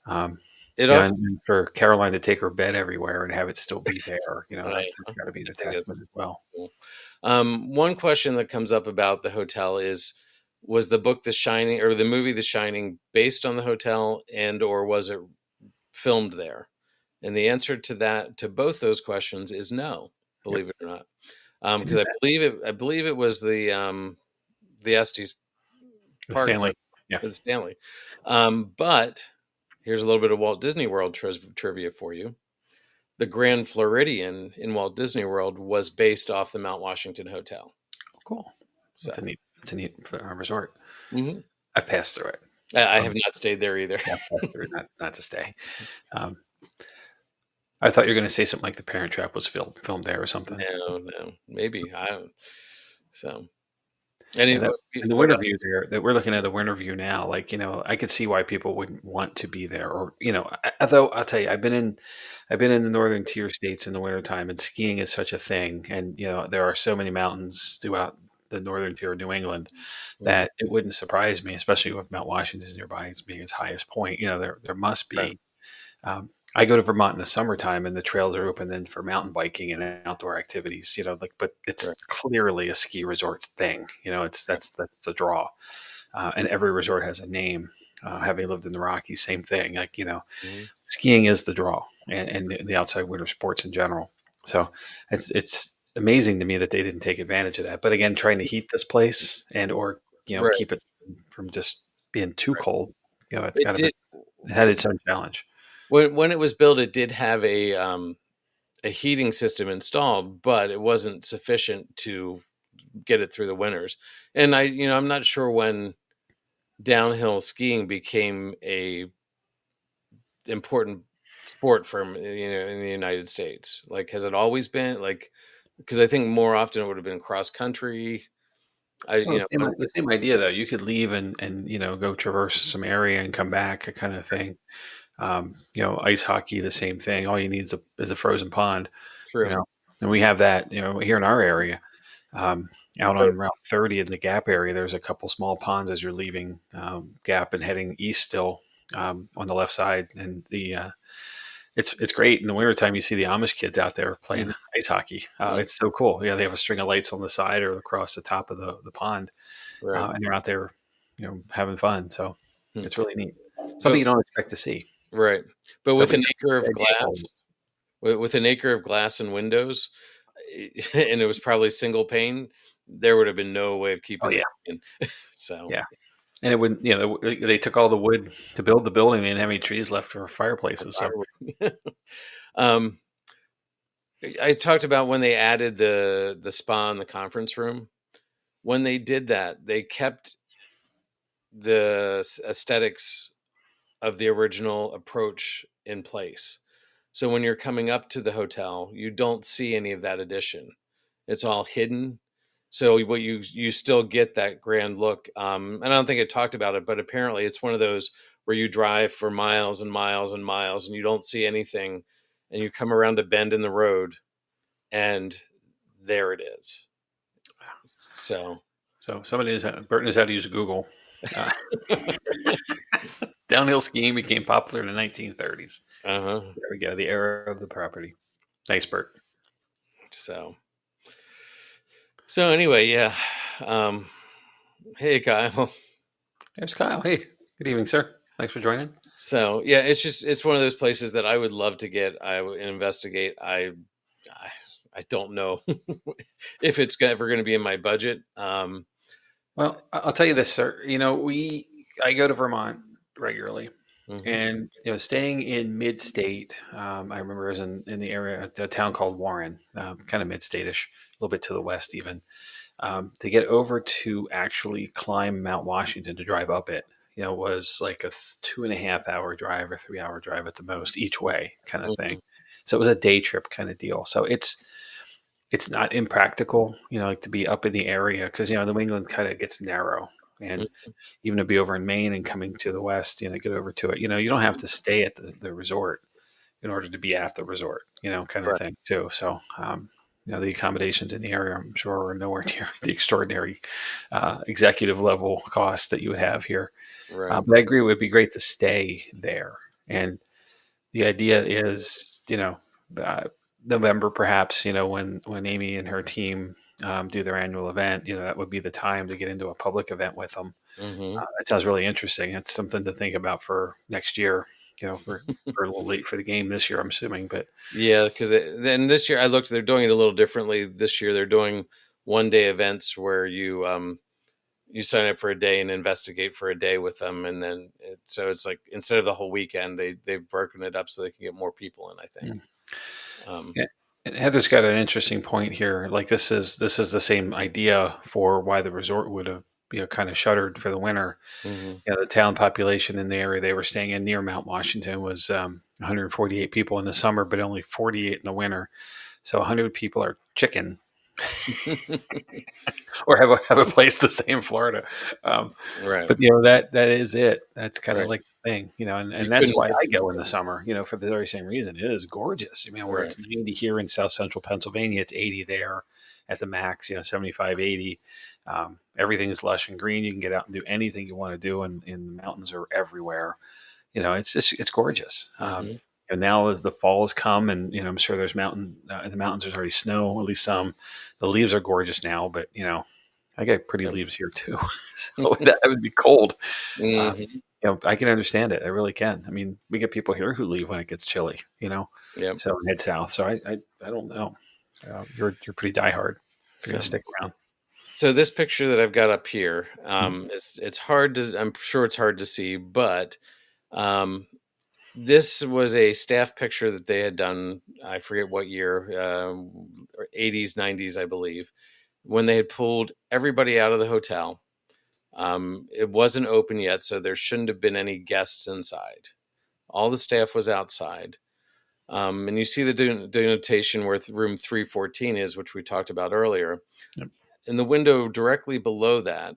Speaker 2: Um,
Speaker 1: It often.
Speaker 2: and for Caroline to take her bed everywhere and have it still be there,
Speaker 1: I
Speaker 2: that's got to be an
Speaker 1: think that's
Speaker 2: attachment as well.
Speaker 1: cool. One question that comes up about the hotel is: was the book The Shining or the movie The Shining based on the hotel, and or was it filmed there? And the answer to both those questions is no.
Speaker 2: Yep.
Speaker 1: Believe it or not,
Speaker 2: I
Speaker 1: because
Speaker 2: knew that.
Speaker 1: I believe it was the Estes
Speaker 2: The
Speaker 1: Park
Speaker 2: Stanley. Yeah.
Speaker 1: with Stanley. But here's a little bit of Walt Disney World trivia for you. The Grand Floridian in Walt Disney World was based off the Mount Washington Hotel.
Speaker 2: Oh, cool.
Speaker 1: So
Speaker 2: That's a neat resort.
Speaker 1: mhm.
Speaker 2: I've passed through it.
Speaker 1: I have
Speaker 2: Um,
Speaker 1: not stayed there either.
Speaker 2: yeah, I've passed through it, not to stay. Um, I thought you were going to say something like The Parent Trap was filmed there or something.
Speaker 1: No, no, maybe I don't. So,
Speaker 2: Yeah,
Speaker 1: anyway,
Speaker 2: and the
Speaker 1: what
Speaker 2: winter
Speaker 1: else?
Speaker 2: view there that we're looking at a winter view now, like, I could see why people wouldn't want to be there or, although I'll tell you, I've been in the northern tier states in the wintertime and skiing is such a thing. And, there are so many mountains throughout the northern tier of New England
Speaker 1: Mhm.
Speaker 2: that it wouldn't surprise me, especially with Mount Washington's nearby as being its highest point. There must
Speaker 1: Right,
Speaker 2: be, I go to Vermont in the summertime and the trails are open then for mountain biking and outdoor activities, but it's
Speaker 1: right,
Speaker 2: clearly a ski resort thing.
Speaker 1: right.
Speaker 2: That's the draw. And every resort has a name. Having lived in the Rockies, same thing. Like,
Speaker 1: Mhm.
Speaker 2: skiing is the draw and the outside winter sports in general. So it's amazing to me that they didn't take advantage of that. But again, trying to heat this place and or,
Speaker 1: Right,
Speaker 2: keep it from just being too
Speaker 1: right.
Speaker 2: cold, it's
Speaker 1: It
Speaker 2: got to be,
Speaker 1: did
Speaker 2: it had its own challenge.
Speaker 1: when it was built. It did have a heating system installed, but it wasn't sufficient to get it through the winters. And I'm not sure when downhill skiing became a important sport for in the United States. Like, has it always been like? Because I think more often it would have been cross country.
Speaker 2: Well,
Speaker 1: But
Speaker 2: the same idea though. You could leave and go traverse some area and come back, a kind of thing. Ice hockey, the same thing. All you need is a frozen pond, you
Speaker 1: true.
Speaker 2: know, and we have that, here in our area. Out
Speaker 1: Right.
Speaker 2: on Route 30 in the Gap area, there's a couple small ponds as you're leaving Gap and heading east still on the left side, and It's great in the wintertime. You see the Amish kids out there playing
Speaker 1: Mhm,
Speaker 2: ice hockey.
Speaker 1: mhm,
Speaker 2: It's so cool. Yeah, they have a string of lights on the side or across the top of the pond,
Speaker 1: right.
Speaker 2: and they're out there, having fun. So
Speaker 1: Hmm.
Speaker 2: it's really neat. Something
Speaker 1: But
Speaker 2: you don't expect to see.
Speaker 1: right, but
Speaker 2: So,
Speaker 1: with
Speaker 2: but
Speaker 1: an
Speaker 2: yeah,
Speaker 1: acre
Speaker 2: the
Speaker 1: of
Speaker 2: idea holds.
Speaker 1: glass, with an acre of glass and windows, and it was probably single pane, there would have been no way of
Speaker 2: Oh
Speaker 1: keeping
Speaker 2: yeah,
Speaker 1: that in. So
Speaker 2: yeah. And it wouldn't, they took all the wood to build the building. They didn't have any trees left for
Speaker 1: for
Speaker 2: fireplaces. So,
Speaker 1: firewood. um, I talked about when they added the spa in the conference room. When they did that, they kept the aesthetics of the original approach in place. So when you're coming up to the hotel, you don't see any of that addition. It's all hidden. So what you still get that grand look. And I don't think it talked about it, but apparently it's one of those where you drive for miles and miles and miles and you don't see anything, and you come around a bend in the road, and there it is. So
Speaker 2: somebody is Burton knows how to use Google. Uh, Downhill skiing became popular in the 1930s.
Speaker 1: uh-huh.
Speaker 2: There we go. The era of the property. Thanks, Bert.
Speaker 1: So anyway, yeah. Um, hey Kyle.
Speaker 2: There's Kyle. Hey, good evening, sir. Thanks for joining.
Speaker 1: So yeah, it's one of those places that I would love to get. I would investigate. I, I don't know if it's ever going to be in my budget.
Speaker 2: Well, I'll tell you this, sir. I go to Vermont regularly,
Speaker 1: Mhm,
Speaker 2: and staying in mid-state. I remember I was in the area, a town called Warren, kind of mid-state-ish, a little bit to the west even. To get over to actually climb Mount Washington to drive up it, was like a 2.5 hour drive or 3 hour drive at the most each way, kind of thing.
Speaker 1: mhm,
Speaker 2: So it was a day trip kind of deal. So it's not impractical, like to be up in the area because the New England kind of gets narrow, and
Speaker 1: mhm.
Speaker 2: even to be over in Maine and coming to the west, get over to it. You don't have to stay at the resort in order to be at the resort, kind of
Speaker 1: Right,
Speaker 2: thing too. So, the accommodations in the area, I'm sure, are nowhere near the extraordinary executive level costs that you would have here.
Speaker 1: right.
Speaker 2: But I agree, it would be great to stay there. And the idea is, uh, November perhaps, when Amy and her team do their annual event, that would be the time to get into a public event with them.
Speaker 1: Hmm.
Speaker 2: That sounds really interesting. It's something to think about for next year. We're a little late for the game this year, I'm assuming, but
Speaker 1: Yeah, because then this year I looked. They're doing it a little differently. This year they're doing 1 day events where you sign up for a day and investigate for a day with them, and then so it's like instead of the whole weekend, they've broken it up so they can get more people in. I think.
Speaker 2: mm,
Speaker 1: Um,
Speaker 2: yeah. And Heather's got an interesting point here. Like this is the same idea for why the resort would have kind of shuttered for the winter.
Speaker 1: mhm.
Speaker 2: The town population in the area they were staying in near Mount Washington was 148 people in the summer, but only 48 in the winter. So 100 people are chicken, or have a place to stay in Florida. Um,
Speaker 1: Right,
Speaker 2: but that is it. That's kind of
Speaker 1: right.
Speaker 2: like the thing,
Speaker 1: You
Speaker 2: and that's
Speaker 1: couldn't
Speaker 2: why
Speaker 1: get
Speaker 2: I
Speaker 1: to
Speaker 2: go in the summer, for the very same reason. It is gorgeous. I mean, where
Speaker 1: right,
Speaker 2: it's 90 here in South Central Pennsylvania, it's 80 there at the max. 75, 80. Everything is lush and green. You can get out and do anything you want to do, and the mountains are everywhere. It's gorgeous.
Speaker 1: mhm,
Speaker 2: And now as the fall has come, and I'm sure there's in the mountains there's already snow, at least some. The leaves are gorgeous now, but I get pretty
Speaker 1: yep.
Speaker 2: leaves here too, so that would be cold. Uh,
Speaker 1: Mhm,
Speaker 2: I can understand it. I really can. I mean, we get people here who leave when it gets chilly,
Speaker 1: yep.
Speaker 2: so head south. So I don't know. You're pretty diehard. You're gonna
Speaker 1: So
Speaker 2: stick around.
Speaker 1: this picture that I've got up here,
Speaker 2: Mhm.
Speaker 1: it's hard to. I'm sure it's hard to see, but um, this was a staff picture that they had done. I forget what year, 80s, 90s, I believe, when they had pulled everybody out of the hotel. It wasn't open yet, so there shouldn't have been any guests inside. All the staff was outside. And you see the denotation where room 314 is, which we talked about earlier.
Speaker 2: Yep.
Speaker 1: In the window directly below that,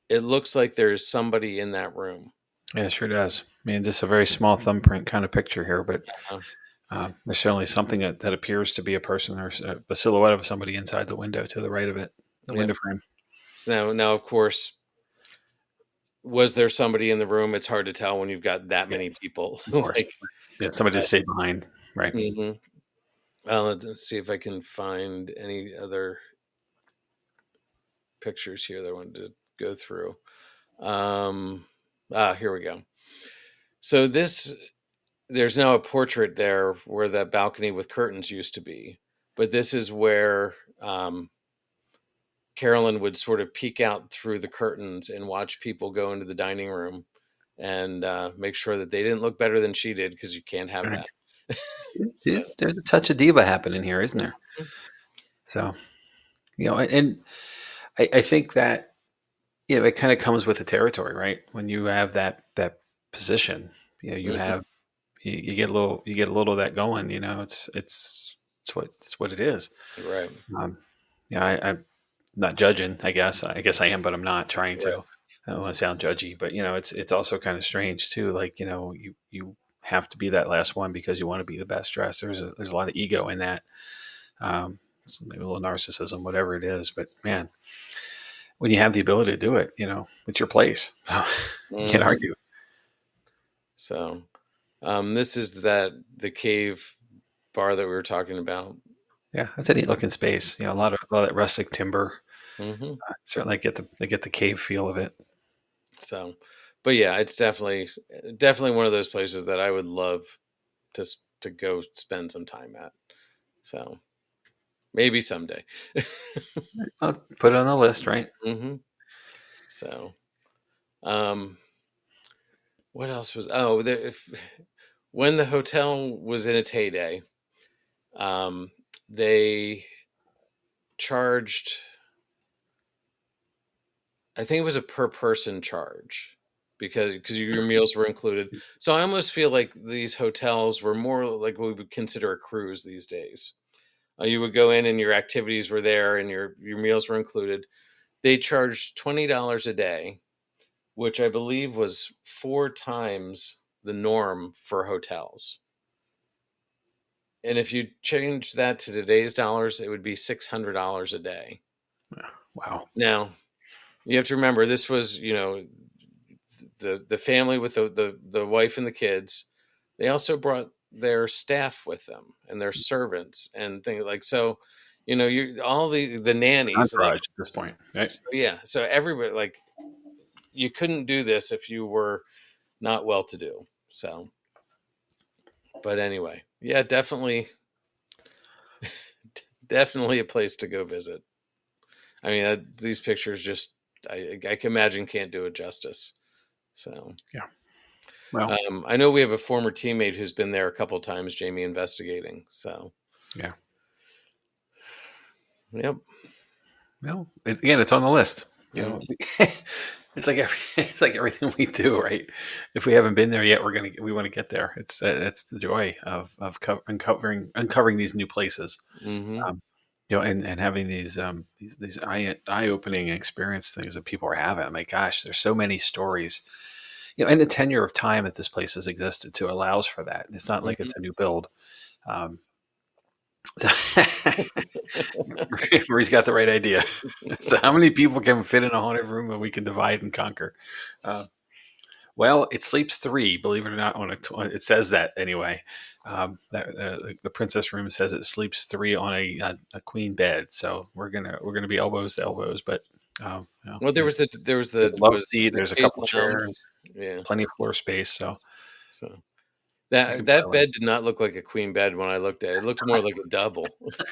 Speaker 1: it looks like there's somebody in that room.
Speaker 2: Yeah, it sure does. I mean, just a very small thumbprint kind of picture here, but
Speaker 1: Uh,
Speaker 2: there's certainly something that appears to be a person or a silhouette of somebody inside the window to the right of it, the
Speaker 1: yep.
Speaker 2: window frame.
Speaker 1: So now, of course, was there somebody in the room? It's hard to tell when you've got that
Speaker 2: Yeah,
Speaker 1: many people.
Speaker 2: of course. Yeah, somebody to stay behind, right?
Speaker 1: Mm-hmm. Let's see if I can find any other pictures here that I wanted to go through. Um, Here we go. So there's now a portrait there where that balcony with curtains used to be, but this is where Carolyn would sort of peek out through the curtains and watch people go into the dining room and make sure that they didn't look better than she did because you can't have
Speaker 2: Right.
Speaker 1: that. So,
Speaker 2: There's a touch of diva happening here, isn't there? So, and I think that, it kind of comes with the territory, right? When you have that position, you
Speaker 1: mhm,
Speaker 2: have you get a little of that going. It's what it is.
Speaker 1: right,
Speaker 2: Um, yeah, I'm not judging. I guess I am, but I'm not trying
Speaker 1: right.
Speaker 2: to. I don't want to sound judgy, but it's also kind of strange too. Like, you have to be that last one because you want to be the best dressed. There's a lot of ego in that. So maybe a little narcissism, whatever it is. But man, when you have the ability to do it, it's your place. You can't
Speaker 1: Hmm.
Speaker 2: argue.
Speaker 1: So, this is the cave bar that we were talking about.
Speaker 2: Yeah, that's a neat looking space. A lot of that rustic timber.
Speaker 1: Hmm.
Speaker 2: Certainly get the cave feel of it.
Speaker 1: So, but yeah, it's definitely one of those places that I would love to go spend some time at. So maybe someday.
Speaker 2: I'll put it on the list, right?
Speaker 1: Hmm. So, um, what else was? Oh, when the hotel was in its heyday, um, they charged. I think it was a per person charge because your meals were included. So I almost feel like these hotels were more like what we would consider a cruise these days. You would go in and your activities were there and your meals were included. They charged $20 a day, which I believe was four times the norm for hotels. And if you change that to today's dollars, it would be $600 a day.
Speaker 2: Wow.
Speaker 1: Now, you have to remember this was, the family with the wife and the kids. They also brought their staff with them and their servants and things like so. You all the nannies like
Speaker 2: Entourage at this point, right?
Speaker 1: so, yeah. So everybody like you couldn't do this if you were not well to do. So, but anyway, yeah, definitely a place to go visit. I mean, these pictures just I can imagine can't do it justice. So,
Speaker 2: Yeah. Well,
Speaker 1: I know we have a former teammate who's been there a couple times, Jamie, investigating. So,
Speaker 2: yeah.
Speaker 1: yep.
Speaker 2: Well, again, it's on the list.
Speaker 1: Mm,
Speaker 2: It's like it's like everything we do, right? If we haven't been there yet, we want to get there. It's the joy of uncovering these new places,
Speaker 1: hmm.
Speaker 2: um, and having these eye opening experience things that people are having. My gosh, there's so many stories, and the tenure of time that this place has existed to allows for that. It's not like
Speaker 1: Hmm.
Speaker 2: it's a new build. Um, Marie's got the right idea. So, how many people can fit in a haunted room that we can divide and conquer? Uh, well, it sleeps three, believe it or not. It says that anyway. The princess room says it sleeps three on a queen bed. So we're gonna be elbows to elbows, but
Speaker 1: Well,
Speaker 2: there's
Speaker 1: there was
Speaker 2: a
Speaker 1: the
Speaker 2: love
Speaker 1: was
Speaker 2: seat.
Speaker 1: the
Speaker 2: There's a
Speaker 1: case
Speaker 2: couple
Speaker 1: lounge.
Speaker 2: chairs,
Speaker 1: Yeah.
Speaker 2: plenty of floor space. So
Speaker 1: So
Speaker 2: we
Speaker 1: that
Speaker 2: can
Speaker 1: that
Speaker 2: pile in.
Speaker 1: bed did not look like a queen bed when I looked at it. It looked more like a double,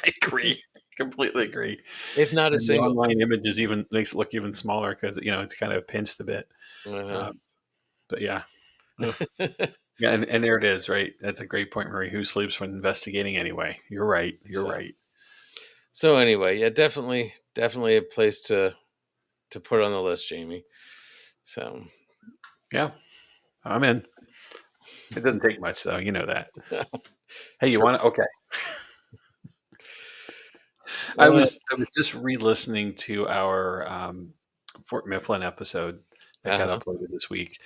Speaker 2: I agree. Completely agree.
Speaker 1: if not a
Speaker 2: And the
Speaker 1: single.
Speaker 2: online images even makes it look even smaller because it's kind of pinched a bit.
Speaker 1: Uh-huh.
Speaker 2: Um, but yeah. Ugh. Yeah, and there it is, right? That's a great point, Marie. Who sleeps when investigating anyway? You're right. You're
Speaker 1: so
Speaker 2: right.
Speaker 1: so anyway, yeah, definitely a place to put on the list, Jamie. So
Speaker 2: Yeah, I'm in. It doesn't take much, though. You know that. Hey, you
Speaker 1: true.
Speaker 2: want to? Okay. I
Speaker 1: Uh,
Speaker 2: was I was just re-listening to our Fort Mifflin episode that got
Speaker 1: uh-huh.
Speaker 2: uploaded this week,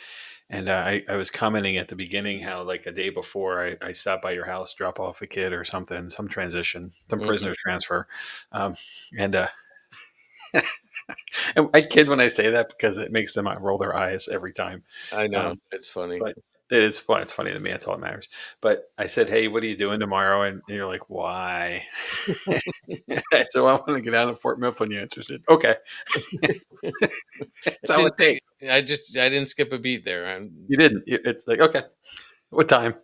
Speaker 2: and I was commenting at the beginning how like a day before I stopped by your house, drop off a kid or something, some transition, some
Speaker 1: Hmm.
Speaker 2: prisoner transfer, um, and and I kid when I say that because it makes them roll their eyes every time.
Speaker 1: I know
Speaker 2: Um,
Speaker 1: it's funny.
Speaker 2: but It's fun. It's funny to me. That's all that matters. But I said, "Hey, what are you doing tomorrow?" And you're like, "Why?" I said, "Well, I want to get out of Fort Mifflin. You interested?" Okay, that's
Speaker 1: It
Speaker 2: all it
Speaker 1: didn't take.
Speaker 2: takes.
Speaker 1: I didn't skip a beat there.
Speaker 2: You didn't. It's like, okay, what time?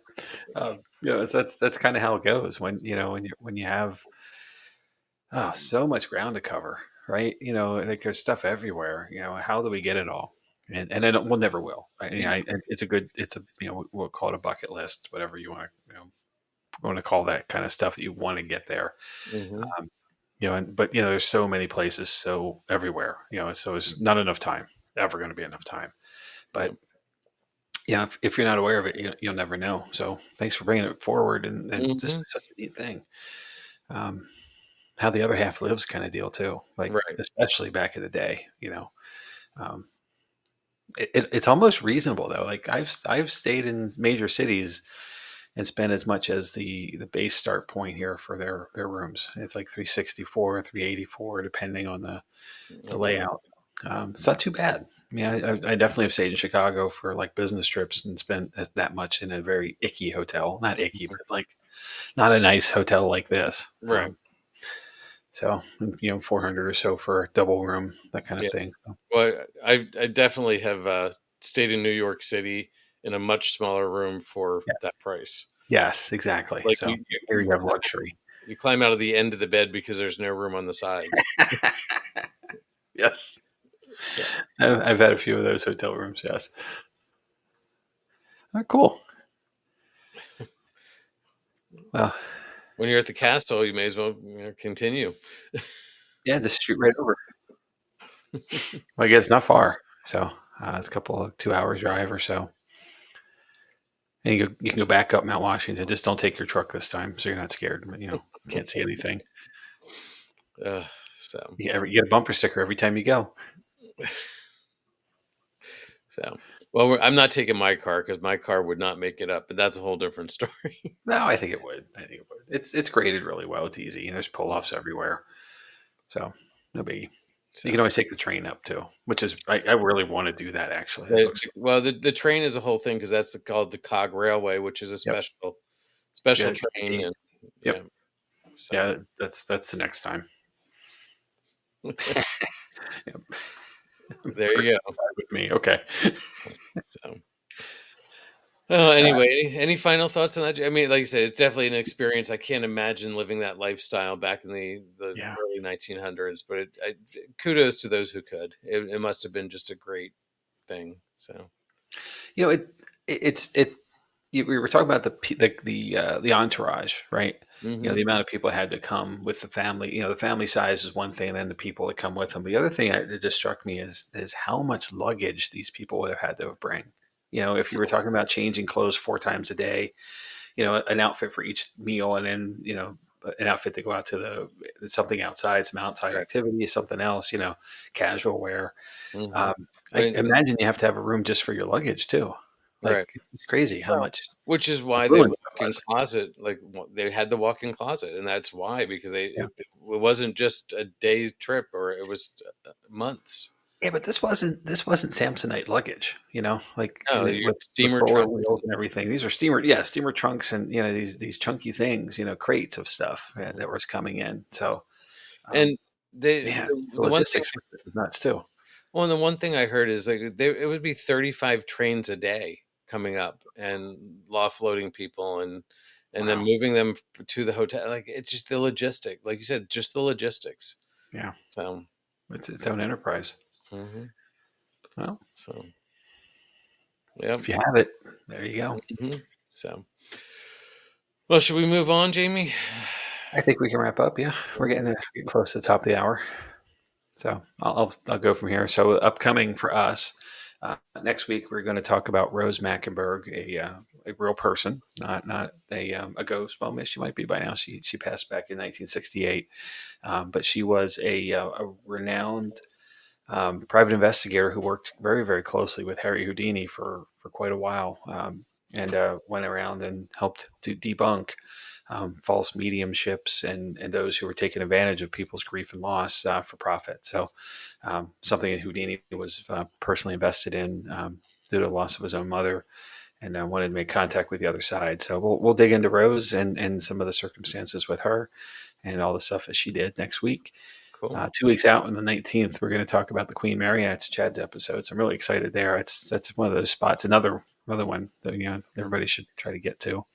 Speaker 2: That's kind of how it goes when you have so much ground to cover, right? Like there's stuff everywhere. How do we get it all? And I don't, we'll never will. It's a we'll call it a bucket list, whatever you want to call that kind of stuff that you want to get there.
Speaker 1: Mhm.
Speaker 2: Um, but there's so many places, so everywhere. So it's not enough time. Ever going to be enough time.
Speaker 1: Yeah.
Speaker 2: But yeah, if you're not aware of it, you'll never know. So thanks for bringing it forward, and this
Speaker 1: Mhm.
Speaker 2: is such a neat thing. Um, how the other half lives, kind of deal too. Like
Speaker 1: Right.
Speaker 2: especially back in the day, um, it's almost reasonable though. Like I've stayed in major cities and spent as much as the base start point here for their rooms. It's like 364, 384, depending on the
Speaker 1: Okay.
Speaker 2: layout. It's not too bad. I mean, I definitely have stayed in Chicago for like business trips and spent that much in a very icky hotel. Not icky,
Speaker 1: Mhm.
Speaker 2: but like not a nice hotel like this.
Speaker 1: Right.
Speaker 2: So 400 or so for a double room, that kind of
Speaker 1: Yeah.
Speaker 2: thing. So,
Speaker 1: Well, I definitely have stayed in New York City in a much smaller room for that
Speaker 2: yes,
Speaker 1: price.
Speaker 2: yes, exactly.
Speaker 1: Like
Speaker 2: So here you have luxury.
Speaker 1: you climb out of the end of the bed because there's no room on the sides.
Speaker 2: Yes,
Speaker 1: So
Speaker 2: I've had a few of those hotel rooms. Yes, cool. Well,
Speaker 1: when you're at the castle, you may as well continue.
Speaker 2: yeah, just shoot right over. Well, I guess it's not far. So it's a couple of 2 hours drive or so. And you can go back up Mount Washington. Just don't take your truck this time, so you're not scared. But, can't see anything.
Speaker 1: Uh, so
Speaker 2: You get a bumper sticker every time you go.
Speaker 1: so well, I'm not taking my car because my car would not make it up, but that's a whole different story.
Speaker 2: No, I think it would. I think it would. It's graded really well. It's easy. And there's pull offs everywhere, so no biggie. You can
Speaker 1: So
Speaker 2: always take the train up too, which is I really want to do that. Actually, it looks
Speaker 1: well, the train is a whole thing because that's called the Cog Railway, which is a
Speaker 2: yep.
Speaker 1: special
Speaker 2: Get
Speaker 1: train,
Speaker 2: it.
Speaker 1: and
Speaker 2: Yep.
Speaker 1: yeah. So
Speaker 2: Yeah, that's the next time. Yep.
Speaker 1: there you
Speaker 2: Person
Speaker 1: go.
Speaker 2: with me. Okay.
Speaker 1: So. Oh,
Speaker 2: Uh,
Speaker 1: anyway, any final thoughts on that? I mean, like you said, it's definitely an experience. I can't imagine living that lifestyle back in the
Speaker 2: yeah.
Speaker 1: early 1900s, but kudos to those who could. It must have been just a great thing. So,
Speaker 2: You know, it's it. We were talking about the entourage, right?
Speaker 1: hmm
Speaker 2: The amount of people that had to come with the family. The family size is one thing, and then the people that come with them. The other thing that just struck me is how much luggage these people would have had to bring. If you were talking about changing clothes 4 times a day, an outfit for each meal, and then an outfit to go out to something outside, some outside
Speaker 1: right,
Speaker 2: activity, something else, casual wear.
Speaker 1: hmm
Speaker 2: Um, I
Speaker 1: and,
Speaker 2: imagine you have to have a room just for your luggage too.
Speaker 1: right.
Speaker 2: Like it's crazy how
Speaker 1: Well,
Speaker 2: much
Speaker 1: which is
Speaker 2: the
Speaker 1: why the
Speaker 2: ruins there
Speaker 1: walk-in
Speaker 2: was.
Speaker 1: closet, like they had the walk-in closet, and that's why because
Speaker 2: Yeah.
Speaker 1: it wasn't just a day's trip, or it was months.
Speaker 2: Yeah, but this wasn't Samsonite luggage, like
Speaker 1: No, your
Speaker 2: with
Speaker 1: steamer
Speaker 2: roller
Speaker 1: trunks.
Speaker 2: wheels and everything. These are steamer trunks, and these chunky things, crates of stuff that was coming in. So um,
Speaker 1: And the
Speaker 2: man,
Speaker 1: the
Speaker 2: the
Speaker 1: the one thing
Speaker 2: logistics was nuts too.
Speaker 1: well, and the one thing I heard is, like, it would be 35 trains a day coming up and offloading people and then
Speaker 2: Wow.
Speaker 1: moving them to the hotel, like, it's just the logistic like you said, just the logistics.
Speaker 2: Yeah,
Speaker 1: So,
Speaker 2: it's its own enterprise.
Speaker 1: mhm,
Speaker 2: Well,
Speaker 1: so, yep,
Speaker 2: if you have it, there you go.
Speaker 1: mhm, so well, should we move on, Jamie?
Speaker 2: I think we can wrap up. Yeah, we're getting close to the top of the hour. So I'll go from here. So upcoming for us next week, we're going to talk about Rose Mackenberg, a real person, not a ghost. Well, she might be by now. She passed back in 1968, but she was a renowned private investigator who worked very very closely with Harry Houdini for quite a while, and went around and helped to debunk false mediumships and those who were taking advantage of people's grief and loss for profit. So, something that Houdini was personally invested in due to the loss of his own mother, and I wanted to make contact with the other side. So we'll dig into Rose and some of the circumstances with her and all the stuff that she did next week.
Speaker 1: Cool.
Speaker 2: 2 weeks out on the 19th, we're going to talk about the Queen Mary. It's Chad's episode. So I'm really excited there. That's one of those spots. Another one that everybody should try to get to.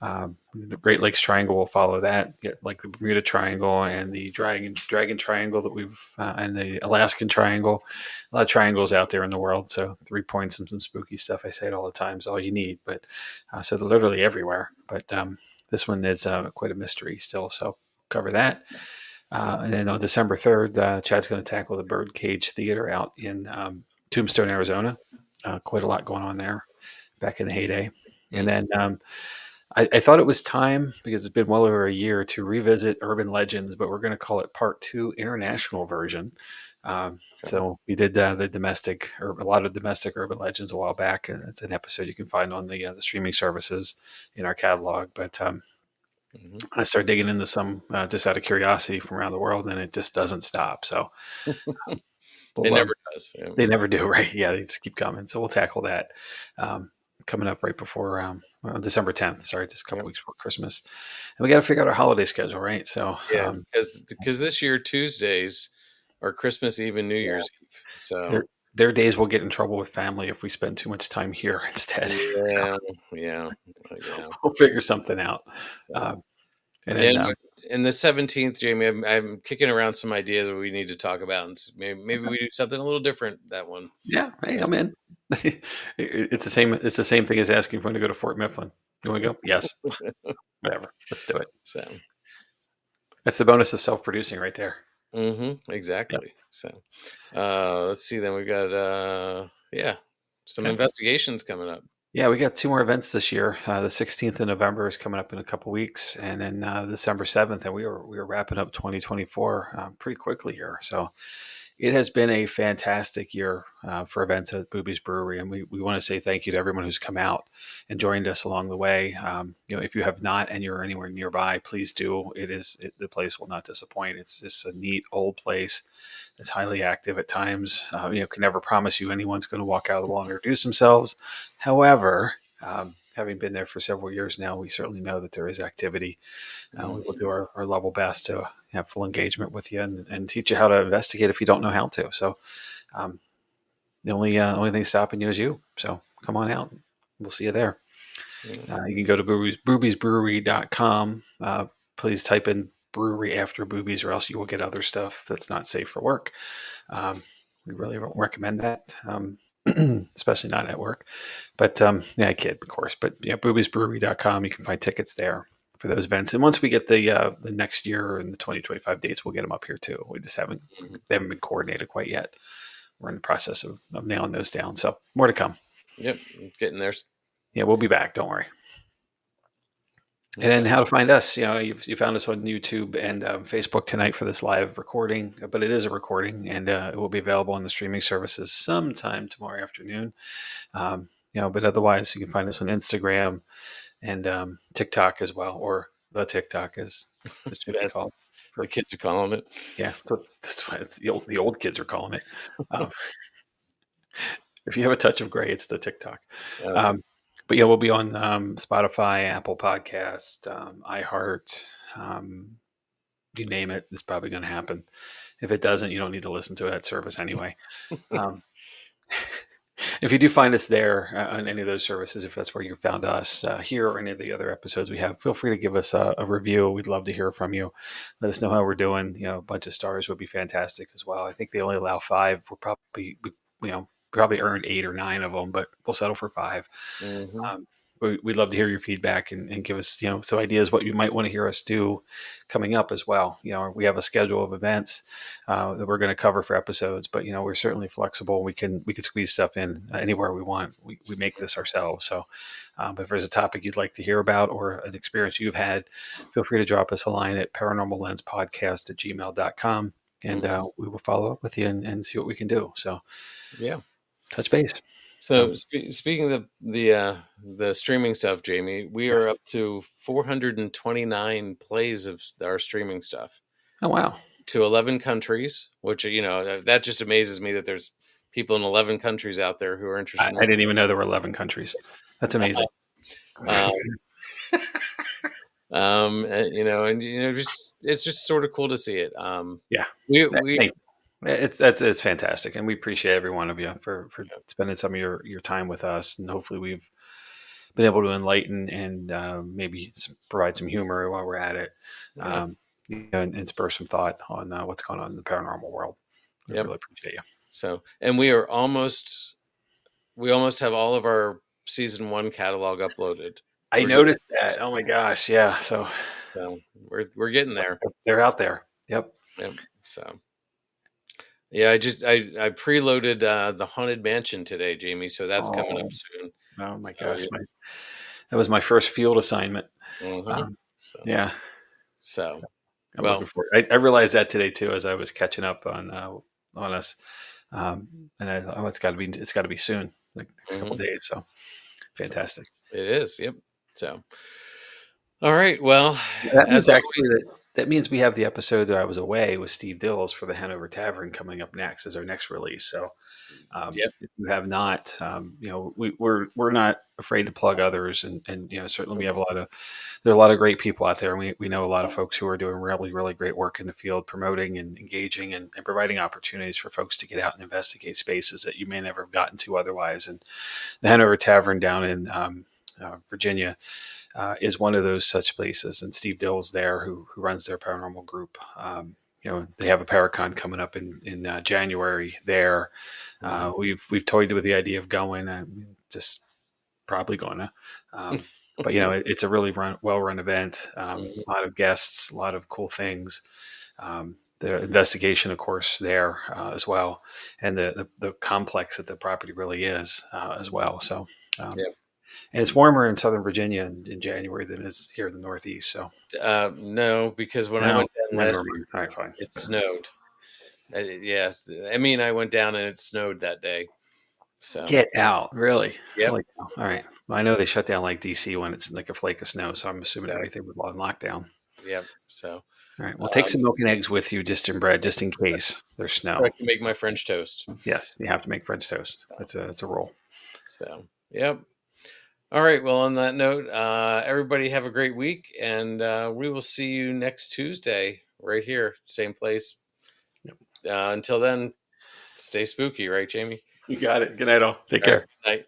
Speaker 2: The Great Lakes Triangle will follow that. Get like the Bermuda Triangle and the Dragon Triangle that we've and the Alaskan Triangle. A lot of triangles out there in the world. So 3 points and some spooky stuff. I say it all the time is all you need. But so they're literally everywhere. But this one is quite a mystery still. So cover that. And then on December 3rd, Chad's going to tackle the Birdcage Theater out in Tombstone, Arizona. Quite a lot going on there back in the heyday. And then I thought it was time, because it's been well over a year, to revisit Urban Legends, but we're going to call it Part 2 International version. So we did the domestic, or a lot of domestic urban legends a while back, and it's an episode you can find on the streaming services in our catalog. But I started digging into some just out of curiosity from around the world, and it just doesn't stop. So
Speaker 1: It never does. Yeah.
Speaker 2: they never do, right? Yeah, they just keep coming. So we'll tackle that coming up right before December 10th. Sorry, just a couple weeks before Christmas, and we got to figure out our holiday schedule, right? So
Speaker 1: Yeah, because this year Tuesdays are Christmas Eve and New Year's Eve. So
Speaker 2: their days will get in trouble with family if we spend too much time here instead.
Speaker 1: yeah,
Speaker 2: So
Speaker 1: yeah.
Speaker 2: we'll figure something out. And then
Speaker 1: and the 17th, Jamie, I'm kicking around some ideas that we need to talk about, and maybe we do something a little different that one.
Speaker 2: yeah, hey, I'm in. It's the same. It's the same thing as asking if I'm going to go to Fort Mifflin. You want to go? Yes. Whatever. Let's do it.
Speaker 1: So
Speaker 2: that's the bonus of self-producing, right there.
Speaker 1: Exactly. Yep. So let's see. Then we've got some investigations coming up.
Speaker 2: Yeah, we got 2 more events this year. The 16th of November is coming up in a couple weeks, and then December 7th, and we were wrapping up 2024 pretty quickly here. So it has been a fantastic year for events at Booby's Brewery, and we want to say thank you to everyone who's come out and joined us along the way. If you have not and you're anywhere nearby, please do. The place will not disappoint. It's just a neat old place. It's highly active at times. Can never promise you anyone's going to walk out of the wall and introduce themselves. However, having been there for several years now, we certainly know that there is activity. We will do our level best to have full engagement with you and teach you how to investigate if you don't know how to. So the only thing stopping you is you. So come on out. We'll see you there. You can go to boobiesbrewery.com. Please type in brewery after Boobies, or else you will get other stuff that's not safe for work. We really don't recommend that, especially not at work. But I kid, of course. But yeah, boobiesbrewery.com. You can find tickets there for those events. And once we get the next year and the 2025 dates, we'll get them up here too. We just haven't been coordinated quite yet. We're in the process of nailing those down. So more to come.
Speaker 1: Yep, getting there.
Speaker 2: Yeah, we'll be back. Don't worry. And then how to find us. You found us on YouTube and Facebook tonight for this live recording, but it is a recording, and it will be available on the streaming services sometime tomorrow afternoon. But otherwise, you can find us on Instagram and TikTok as well, or the TikTok as it should be called.
Speaker 1: The kids are calling it.
Speaker 2: Yeah, so that's why the old kids are calling it. If you have a touch of gray, it's the TikTok. But we'll be on Spotify, Apple Podcast, iHeart, you name it. It's probably going to happen. If it doesn't, you don't need to listen to that service anyway. If you do find us there on any of those services, if that's where you found us here or any of the other episodes we have, feel free to give us a review. We'd love to hear from you. Let us know how we're doing. A bunch of stars would be fantastic as well. I think they only allow 5. We'll probably earned 8 or 9 of them, but we'll settle for 5. We'd love to hear your feedback and give us, some ideas what you might want to hear us do coming up as well. We have a schedule of events that we're going to cover for episodes, but we're certainly flexible. We can squeeze stuff in anywhere we want. We make this ourselves. So, but if there's a topic you'd like to hear about or an experience you've had, feel free to drop us a line at paranormallenspodcast@gmail.com, and we will follow up with you and see what we can do. So, yeah, touch base.
Speaker 1: So speaking of the streaming stuff, Jamie, we are up to 429 plays of our streaming stuff.
Speaker 2: Oh, wow.
Speaker 1: To 11 countries, which, that just amazes me that there's people in 11 countries out there who are interested.
Speaker 2: I didn't even know there were 11 countries. That's amazing.
Speaker 1: Um, just it's just sort of cool to see it.
Speaker 2: Yeah.
Speaker 1: We
Speaker 2: Thank you. It's fantastic, and we appreciate every one of you for spending some of your time with us, and hopefully we've been able to enlighten and maybe provide some humor while we're at it,
Speaker 1: yeah,
Speaker 2: um, and spur some thought on what's going on in the paranormal world. We
Speaker 1: yep.
Speaker 2: really appreciate you.
Speaker 1: So, and we almost have all of our season one catalog uploaded.
Speaker 2: I
Speaker 1: We're getting
Speaker 2: noticed that. Oh my gosh, yeah. So
Speaker 1: so we're getting there.
Speaker 2: they're out there. Yep.
Speaker 1: Yep. So yeah, I preloaded the Haunted Mansion today, Jamie. So that's coming up
Speaker 2: Oh,
Speaker 1: soon.
Speaker 2: oh my
Speaker 1: So
Speaker 2: gosh, that was my first field assignment.
Speaker 1: hmm
Speaker 2: Um,
Speaker 1: so
Speaker 2: yeah,
Speaker 1: so
Speaker 2: I'm looking
Speaker 1: well,
Speaker 2: forward. I realized that today too as I was catching up on us, and I thought, oh, it's got to be soon, like a couple
Speaker 1: hmm
Speaker 2: days. So
Speaker 1: so
Speaker 2: fantastic.
Speaker 1: it is. Yep. So all right. Well,
Speaker 2: That
Speaker 1: as
Speaker 2: means actually
Speaker 1: always.
Speaker 2: that means we have the episode that I was away with Steve Dills for the Hanover Tavern coming up next as our next release. So
Speaker 1: Yep.
Speaker 2: if you have not, we're not afraid to plug others, and certainly we have there are a lot of great people out there, and we know a lot of folks who are doing really really great work in the field, promoting and engaging and providing opportunities for folks to get out and investigate spaces that you may never have gotten to otherwise. And the Hanover Tavern down in Virginia is one of those such places. And Steve Dill's there, who runs their paranormal group. They have a Paracon coming up in January there.
Speaker 1: Mhm.
Speaker 2: We've toyed with the idea of going. I'm just probably going to. But it's a really well run event.
Speaker 1: Mhm.
Speaker 2: A lot of guests, a lot of cool things. The investigation, of course, there as well, and the complex that the property really is as well. So, um,
Speaker 1: Yep.
Speaker 2: and it's warmer in Southern Virginia in January than it is here in the Northeast. So,
Speaker 1: No, because when I
Speaker 2: no,
Speaker 1: went down last
Speaker 2: never
Speaker 1: year,
Speaker 2: mind. All right, fine.
Speaker 1: it snowed. Yes, I mean I went down and it snowed that day. So
Speaker 2: Get out, really?
Speaker 1: yep.
Speaker 2: Holy cow. All right. Well, I know they shut down like DC when it's like a flake of snow, so I'm assuming
Speaker 1: Exactly.
Speaker 2: everything was on lockdown.
Speaker 1: Yep. So
Speaker 2: All right. Well, take
Speaker 1: um,
Speaker 2: some milk and eggs with you, just in bread, just in case there's
Speaker 1: so I
Speaker 2: snow.
Speaker 1: can make my French toast.
Speaker 2: Yes, you have to make French toast.
Speaker 1: So,
Speaker 2: That's a rule.
Speaker 1: so yep. All right. Well, on that note, everybody have a great week, and we will see you next Tuesday right here, same place. Until then, stay spooky, right, Jamie?
Speaker 2: You got it. Good night, all. Take
Speaker 1: All right.
Speaker 2: care.
Speaker 1: Good night.